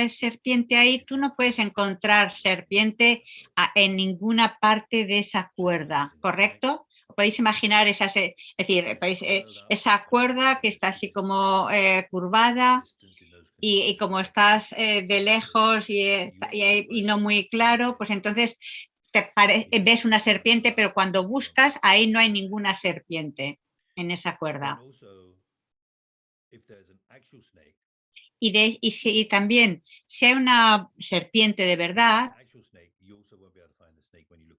serpiente ahí, tú no puedes encontrar serpiente en ninguna parte de esa cuerda, ¿correcto? Podéis imaginar esa cuerda que está así como curvada y como estás de lejos y no muy claro, pues entonces ves una serpiente, pero cuando buscas, ahí no hay ninguna serpiente en esa cuerda. Y también, si hay una serpiente de verdad,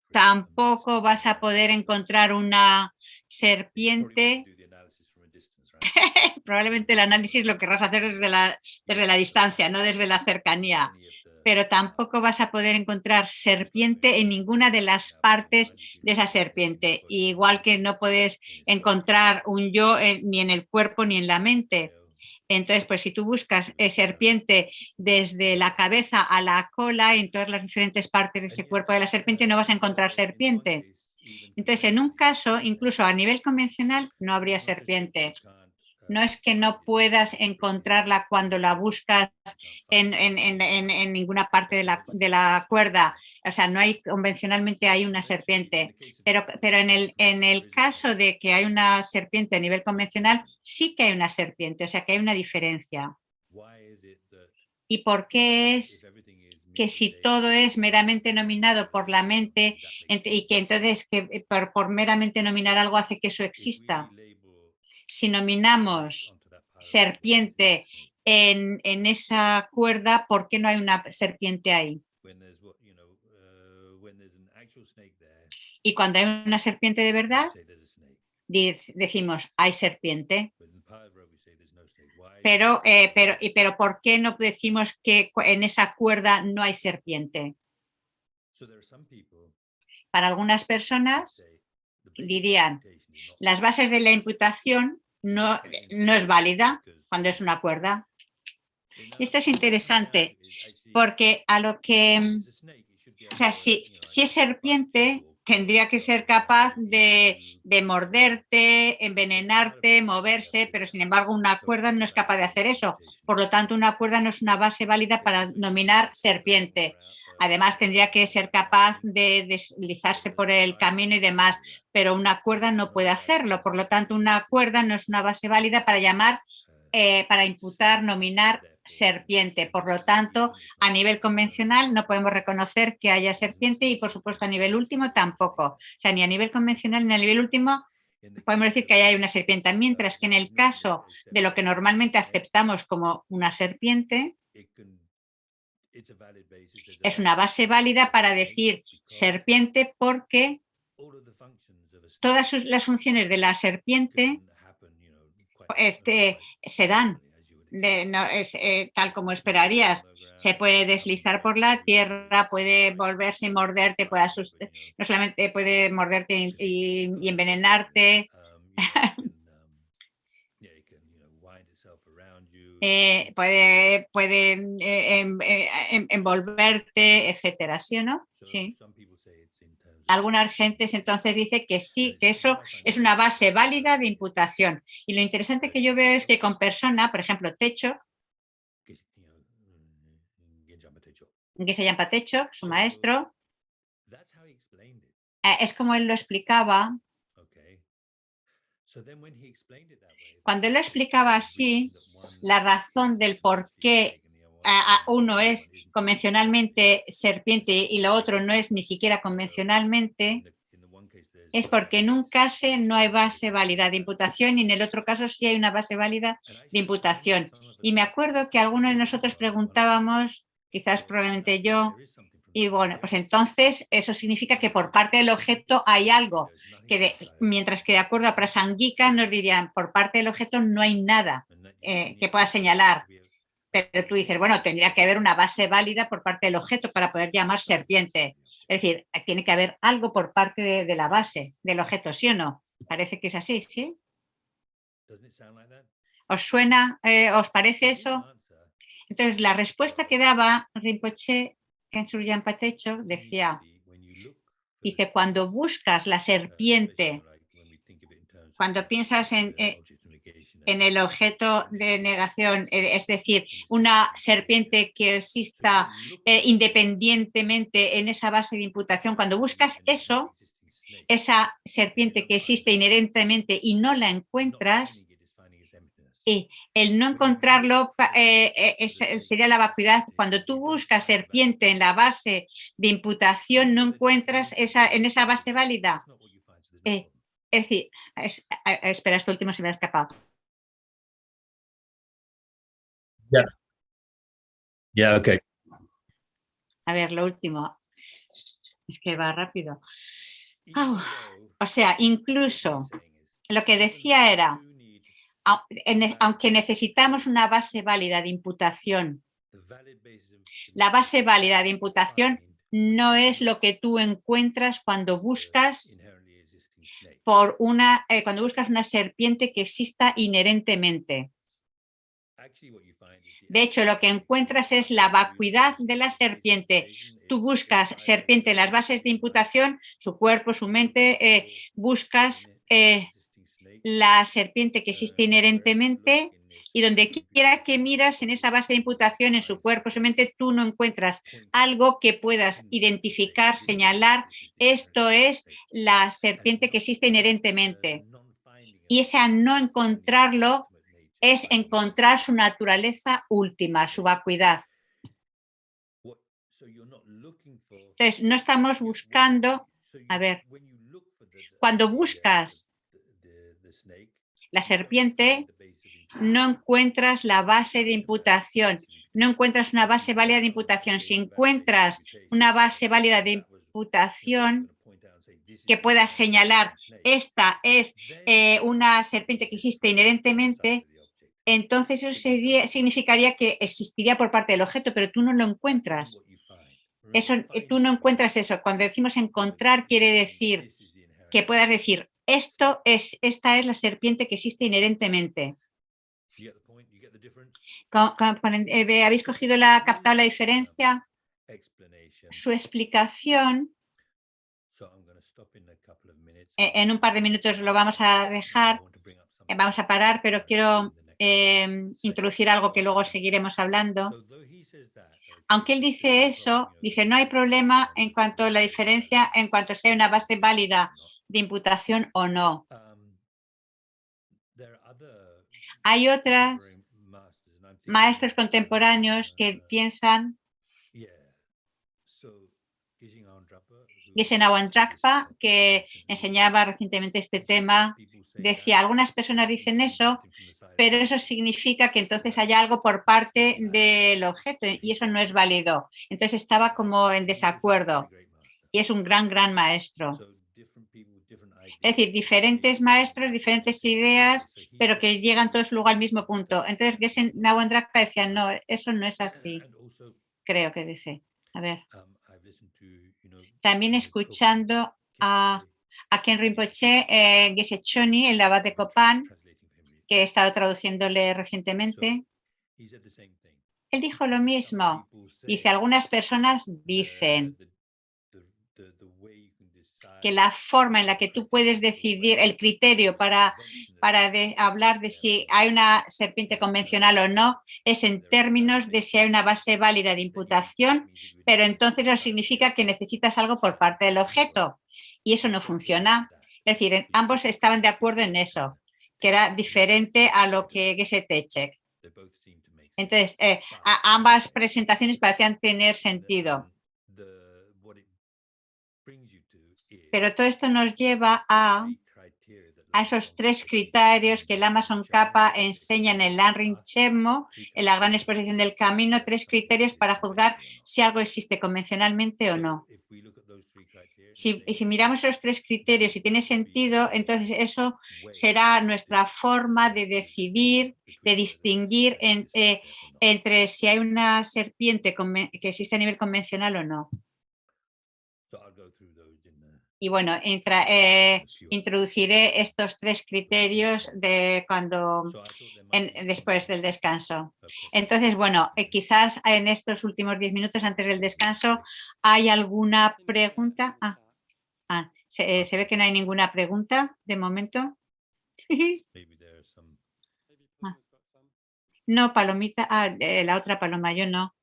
tampoco vas a poder encontrar una serpiente. Probablemente el análisis lo querrás hacer desde la distancia, no desde la cercanía, pero tampoco vas a poder encontrar serpiente en ninguna de las partes de esa serpiente, igual que no puedes encontrar un yo ni en el cuerpo ni en la mente. Entonces, pues si tú buscas serpiente desde la cabeza a la cola, en todas las diferentes partes de ese cuerpo de la serpiente, no vas a encontrar serpiente. Entonces, en un caso, incluso a nivel convencional, no habría serpiente. No es que no puedas encontrarla cuando la buscas en ninguna parte de la cuerda. O sea, no hay, convencionalmente hay una serpiente. Pero en el caso de que hay una serpiente a nivel convencional, sí que hay una serpiente, o sea que hay una diferencia. ¿Y por qué es que si todo es meramente nominado por la mente y que entonces por meramente nominar algo hace que eso exista? Si nominamos serpiente en esa cuerda, ¿por qué no hay una serpiente ahí? Y cuando hay una serpiente de verdad, decimos, hay serpiente. Pero ¿por qué no decimos que en esa cuerda no hay serpiente? Para algunas personas dirían, las bases de la imputación no es válida cuando es una cuerda. Y esto es interesante porque a lo que, o sea, si es serpiente, tendría que ser capaz de morderte, envenenarte, moverse, pero sin embargo una cuerda no es capaz de hacer eso. Por lo tanto, una cuerda no es una base válida para nominar serpiente. Además, tendría que ser capaz de deslizarse por el camino y demás, pero una cuerda no puede hacerlo. Por lo tanto, una cuerda no es una base válida para llamar, para imputar, nominar serpiente. Por lo tanto, a nivel convencional no podemos reconocer que haya serpiente y, por supuesto, a nivel último tampoco. O sea, ni a nivel convencional ni a nivel último podemos decir que hay una serpiente, mientras que en el caso de lo que normalmente aceptamos como una serpiente, es una base válida para decir serpiente porque todas las funciones de la serpiente se dan. No es tal como esperarías. Se puede deslizar por la tierra, puede volverse y morderte, puede no solamente puede morderte y envenenarte, puede envolverte, etcétera, ¿sí o no? Sí. Algunas gentes entonces dice que sí, que eso es una base válida de imputación. Y lo interesante que yo veo es que con persona, por ejemplo, Techo, que se llama Techo, su maestro, es como él lo explicaba. Cuando él lo explicaba así, la razón del por qué uno es convencionalmente serpiente y lo otro no es ni siquiera convencionalmente, es porque en un caso no hay base válida de imputación y en el otro caso sí hay una base válida de imputación. Y me acuerdo que algunos de nosotros preguntábamos, quizás probablemente yo, y bueno, pues entonces eso significa que por parte del objeto hay algo, mientras que de acuerdo a Prasangika nos dirían, por parte del objeto no hay nada que pueda señalar. Pero tú dices, bueno, tendría que haber una base válida por parte del objeto para poder llamar serpiente. Es decir, tiene que haber algo por parte de la base del objeto, ¿sí o no? Parece que es así, ¿sí? ¿Os suena, os parece eso? Entonces, la respuesta que daba Rinpoche Khenpo Yampa Techo decía, dice, cuando buscas la serpiente, cuando piensas en el objeto de negación, es decir, una serpiente que exista independientemente en esa base de imputación, cuando buscas eso, esa serpiente que existe inherentemente y no la encuentras, y el no encontrarlo sería la vacuidad. Cuando tú buscas serpiente en la base de imputación, no encuentras en esa base válida. Es decir, espera, esto último se me ha escapado. Ya, ya, ok. A ver, lo último. Es que va rápido. O sea, incluso lo que decía era, aunque necesitamos una base válida de imputación, la base válida de imputación no es lo que tú encuentras cuando buscas cuando buscas una serpiente que exista inherentemente. De hecho, lo que encuentras es la vacuidad de la serpiente. Tú buscas serpiente en las bases de imputación, su cuerpo, su mente, buscas la serpiente que existe inherentemente y donde quiera que miras en esa base de imputación, en su cuerpo, su mente, tú no encuentras algo que puedas identificar, señalar, esto es la serpiente que existe inherentemente. Y ese no encontrarlo es encontrar su naturaleza última, su vacuidad. Entonces, no estamos buscando, a ver, cuando buscas la serpiente, no encuentras la base de imputación, no encuentras una base válida de imputación. Si encuentras una base válida de imputación que pueda señalar, esta es una serpiente que existe inherentemente, entonces eso significaría que existiría por parte del objeto, pero tú no lo encuentras. Eso, tú no encuentras eso. Cuando decimos encontrar, quiere decir que puedas decir, esta es la serpiente que existe inherentemente. ¿Habéis captado la diferencia? Su explicación, en un par de minutos lo vamos a dejar, vamos a parar, pero quiero introducir algo que luego seguiremos hablando. Aunque él dice eso, dice no hay problema en cuanto a la diferencia, en cuanto sea una base válida de imputación o no. Hay otros maestros contemporáneos que piensan, Geshe Nawandrakpa, que enseñaba recientemente este tema, decía, algunas personas dicen eso, pero eso significa que entonces haya algo por parte del objeto y eso no es válido. Entonces estaba como en desacuerdo y es un gran maestro. Es decir, diferentes maestros, diferentes ideas, pero que llegan todos luego al mismo punto. Entonces Geshe Nawandrakpa decía, no, eso no es así, creo que dice. A ver. También escuchando a Ken Rinpoche, Geshe Choni, el abad de Copán, que he estado traduciéndole recientemente. Él dijo lo mismo. Dice, algunas personas dicen que la forma en la que tú puedes decidir, el criterio para hablar de si hay una serpiente convencional o no, es en términos de si hay una base válida de imputación, pero entonces eso significa que necesitas algo por parte del objeto. Y eso no funciona. Es decir, ambos estaban de acuerdo en eso, que era diferente a lo que Geshe Techek. Entonces, ambas presentaciones parecían tener sentido. Pero todo esto nos lleva a esos tres criterios que el Amazon Kappa enseña en el Lanrin Chemo, en la gran exposición del camino, tres criterios para juzgar si algo existe convencionalmente o no. Si miramos esos tres criterios y tiene sentido, entonces eso será nuestra forma de decidir, de distinguir entre si hay una serpiente que existe a nivel convencional o no. Y bueno, introduciré estos tres criterios después del descanso. Entonces, bueno, quizás en estos últimos 10 minutos antes del descanso, ¿hay alguna pregunta? Se ve que no hay ninguna pregunta de momento. No, Palomita, la otra Paloma, yo no.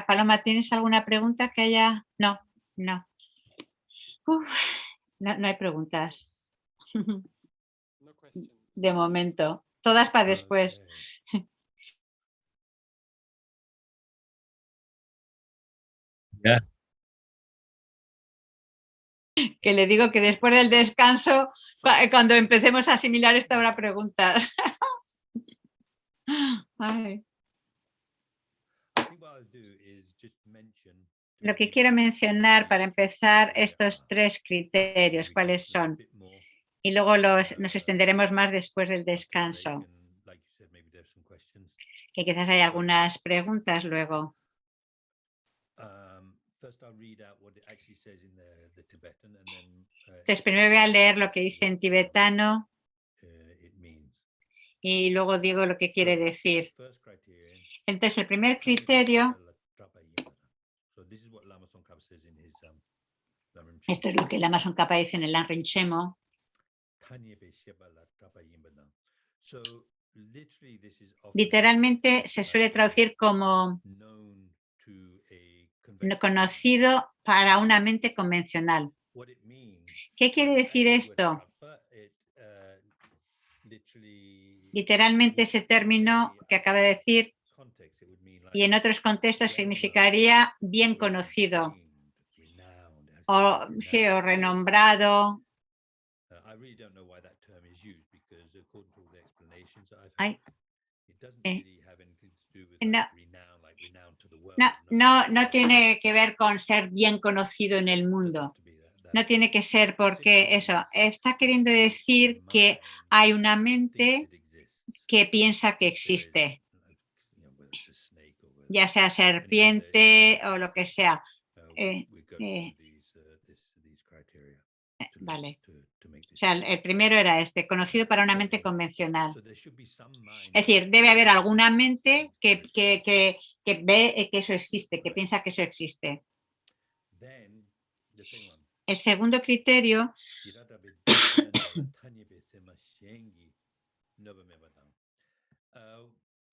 Paloma, ¿tienes alguna pregunta que haya? No, no. No hay preguntas. De momento. Todas para después. Yeah. Que le digo que después del descanso, cuando empecemos a asimilar esto, habrá preguntas. Ay. Lo que quiero mencionar para empezar estos tres criterios, ¿cuáles son? Y luego nos extenderemos más después del descanso. Que quizás hay algunas preguntas luego. Entonces, primero voy a leer lo que dice en tibetano y luego digo lo que quiere decir. Entonces, el primer criterio, esto es lo que el Amazon Kappa dice en el Lanrin Chemo. Literalmente se suele traducir como conocido para una mente convencional. ¿Qué quiere decir esto? Literalmente ese término que acaba de decir y en otros contextos significaría bien conocido o renombrado. No tiene que ver con ser bien conocido en el mundo. No tiene que ser porque eso está queriendo decir que hay una mente que piensa que existe. ya sea any of this, serpiente o lo que sea. Eh, we go eh, through these criteria vale. to make O this sea, happen. el primero era este, conocido para una So mente convencional. so there should be some mind Es that decir, debe haber alguna mente sees this. que ve que eso existe, que Right. piensa que eso existe. Then the second one. El segundo criterio,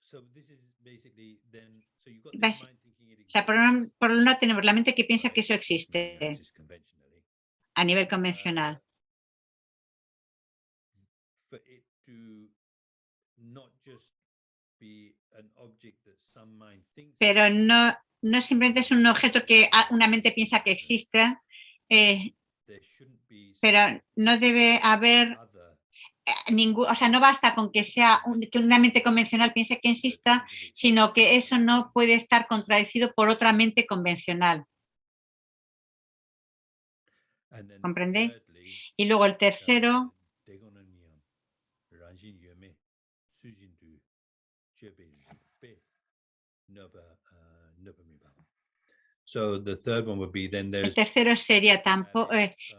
So this is basically then. So you got this o mind thinking it sea, exists, por un lado tenemos la mente que piensa que right? eso Maybe it existe exists conventionally. a nivel convencional, For it to not just be an object that some mind thinks pero exists, no simplemente es un objeto que una mente piensa que existe, there shouldn't be pero some no debe haber other ningún, o sea, no basta con que sea que una mente convencional piense que that exista, contradicts it. sino que eso no puede estar contradecido por otra mente convencional. And then ¿Comprendéis? thirdly, Y luego el tercero, 대건원미연 란신유메 수진두 제베베 너바 너바미바. So the third one would be then el there's tercero sería tampoco,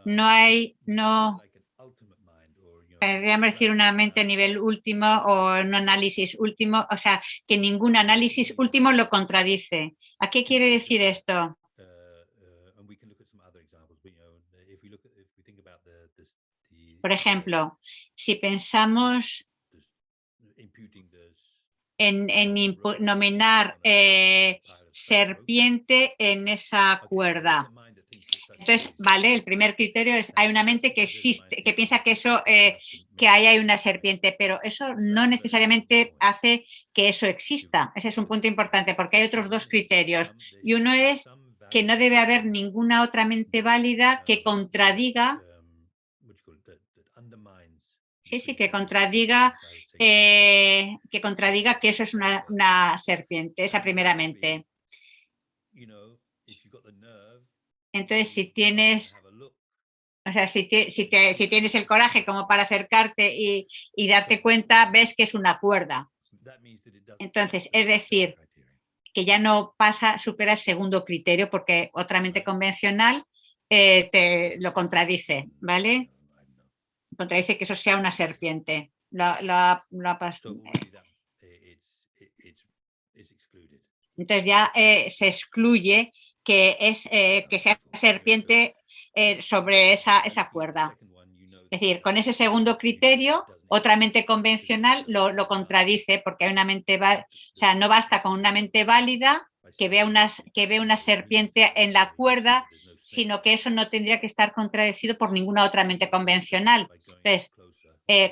no hay, no, like an ultimate mind or podríamos decir una mente a nivel último o un análisis último, o sea, que ningún análisis último lo contradice. ¿A qué quiere decir esto? and we can look at some other examples, but if we think about Por ejemplo, si pensamos imputing this en nominar serpiente en esa cuerda. Entonces, vale, el primer criterio es, hay una mente que existe, que piensa que eso, que ahí hay una serpiente, pero eso no necesariamente hace que eso exista. Ese es un punto importante, porque hay otros dos criterios. Y uno es que no debe haber ninguna otra mente válida que contradiga, que contradiga que eso es una serpiente, esa primeramente. Entonces, si tienes, o sea, si tienes el coraje como para acercarte y darte cuenta, ves que es una cuerda. Entonces, es decir, que ya no supera el segundo criterio, porque otra mente convencional te lo contradice, ¿vale? Contradice que eso sea una serpiente. Entonces ya se excluye que sea serpiente sobre esa cuerda. Es decir, con ese segundo criterio, otra mente convencional lo contradice, porque hay una mente, o sea, no basta con una mente válida que vea una serpiente en la cuerda, sino que eso no tendría que estar contradecido por ninguna otra mente convencional. Entonces,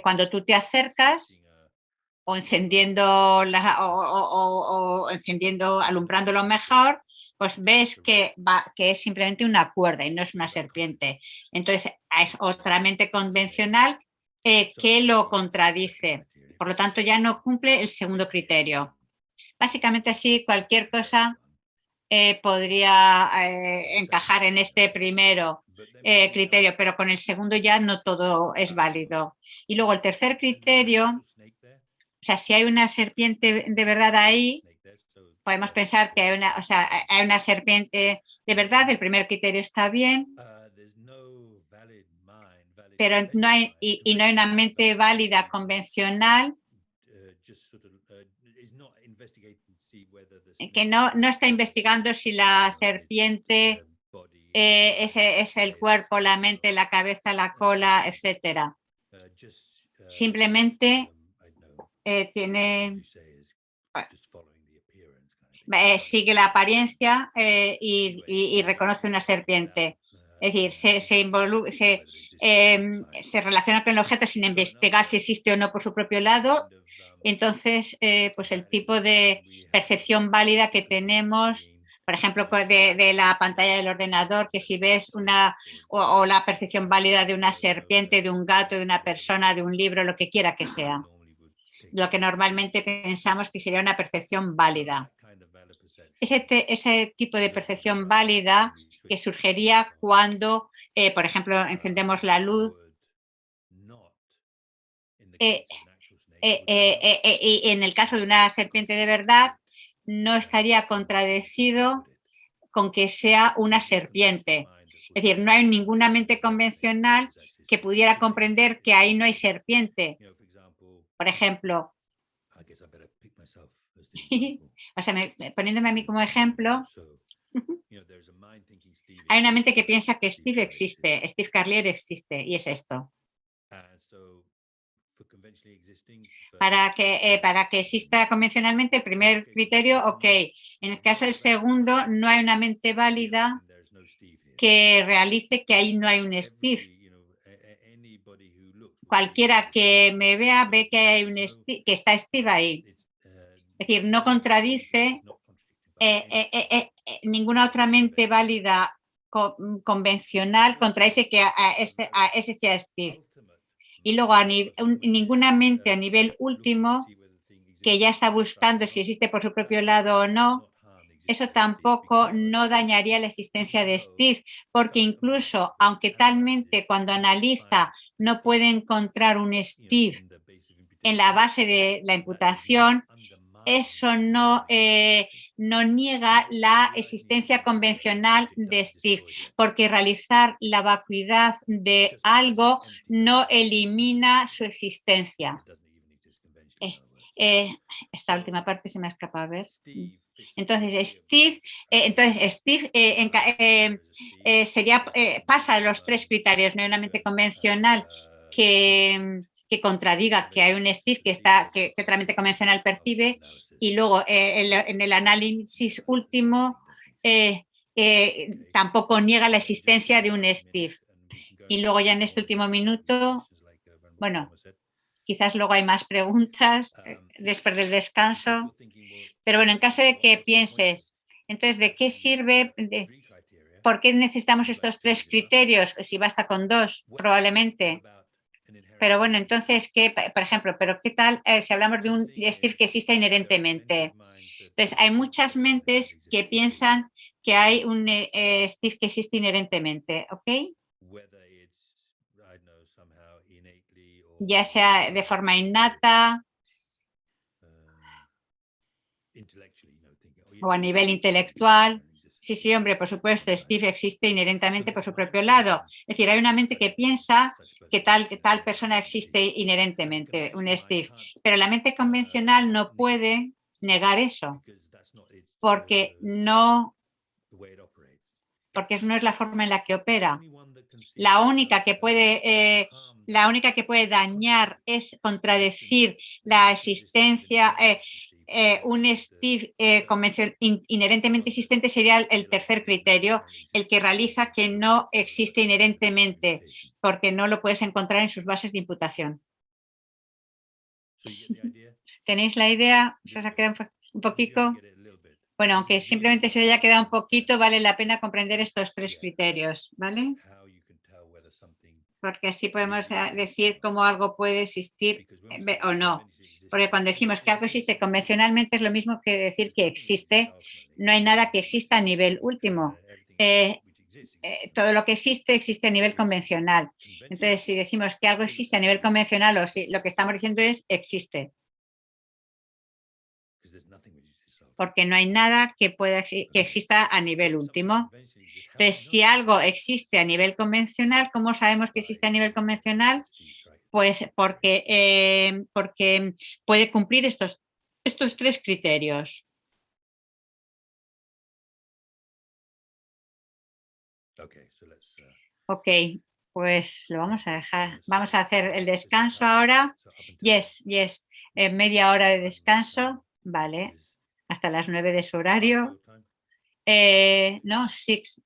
cuando tú te acercas o encendiendo, encendiendo, alumbrándolo mejor, pues ves que es simplemente una cuerda y no es una serpiente. Entonces, es otra mente convencional que lo contradice. Por lo tanto, ya no cumple el segundo criterio. Básicamente así, cualquier cosa podría encajar en este primero criterio, pero con el segundo ya no todo es válido. Y luego el tercer criterio, o sea, si hay una serpiente de verdad ahí, podemos pensar que hay una serpiente de verdad, el primer criterio está bien, pero no hay, y no hay una mente válida convencional que no está investigando si la serpiente es el cuerpo, la mente, la cabeza, la cola, etcétera. Simplemente tiene sigue la apariencia y reconoce una serpiente. Es decir, se relaciona con el objeto sin investigar si existe o no por su propio lado. Entonces, pues el tipo de percepción válida que tenemos, por ejemplo, de la pantalla del ordenador, que si ves o la percepción válida de una serpiente, de un gato, de una persona, de un libro, lo que quiera que sea. Lo que normalmente pensamos que sería una percepción válida. Ese tipo de percepción válida que surgiría cuando, por ejemplo, encendemos la luz y en el caso de una serpiente de verdad, no estaría contradecido con que sea una serpiente. Es decir, no hay ninguna mente convencional que pudiera comprender que ahí no hay serpiente. Por ejemplo, o sea, poniéndome a mí como ejemplo, hay una mente que piensa que Steve existe, Steve Carlier existe, y es esto. Para que exista convencionalmente el primer criterio, ok. En el caso del segundo, no hay una mente válida que realice que ahí no hay un Steve. Cualquiera que me vea ve que hay un Steve, que está Steve ahí. Es decir, no contradice ninguna otra mente válida convencional contradice que a ese sea Steve. Y luego ninguna mente a nivel último que ya está buscando si existe por su propio lado o no, eso tampoco no dañaría la existencia de Steve, porque incluso aunque talmente cuando analiza no puede encontrar un Steve en la base de la imputación, eso no niega la existencia convencional de Steve, porque realizar la vacuidad de algo no elimina su existencia. Esta última parte se me ha escapado a ver. Entonces, Steve pasa los tres criterios, no hay una mente convencional que contradiga que hay un Steve que otra mente convencional percibe, y luego en el análisis último tampoco niega la existencia de un Steve. Y luego ya en este último minuto, bueno, quizás luego hay más preguntas después del descanso, pero bueno, en caso de que pienses, entonces, ¿de qué sirve? ¿Por qué necesitamos estos tres criterios? Si basta con dos, probablemente. Pero bueno, entonces, por ejemplo, pero qué tal si hablamos de un Steve que existe inherentemente? Entonces, hay muchas mentes que piensan que hay un Steve que existe inherentemente, ¿ok? Ya sea de forma innata o a nivel intelectual. Sí, sí, hombre, por supuesto, Steve existe inherentemente por su propio lado. Es decir, hay una mente que piensa que tal persona existe inherentemente, un Steve. Pero la mente convencional no puede negar eso, porque porque no es la forma en la que opera. La única que puede dañar es contradecir la existencia, un Steve inherentemente existente sería el tercer criterio, el que realiza que no existe inherentemente, porque no lo puedes encontrar en sus bases de imputación. ¿Tenéis la idea? ¿Se os ha quedado un poquito? Bueno, aunque simplemente se haya quedado un poquito, vale la pena comprender estos tres criterios, ¿vale? Porque así podemos decir cómo algo puede existir o no. Porque cuando decimos que algo existe convencionalmente es lo mismo que decir que existe. No hay nada que exista a nivel último. Todo lo que existe a nivel convencional. Entonces, si decimos que algo existe a nivel convencional o si lo que estamos diciendo es existe. Porque no hay nada que exista a nivel último. Entonces, si algo existe a nivel convencional, ¿cómo sabemos que existe a nivel convencional? Pues porque puede cumplir estos tres criterios. Ok, pues lo vamos a dejar. Vamos a hacer el descanso ahora. Yes. Media hora de descanso. Vale. Hasta las 9 de su horario. No, 6.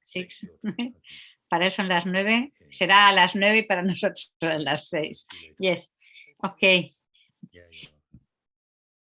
Para él son las 9. Será a las 9 y para nosotros son las 6. Yes. Ok.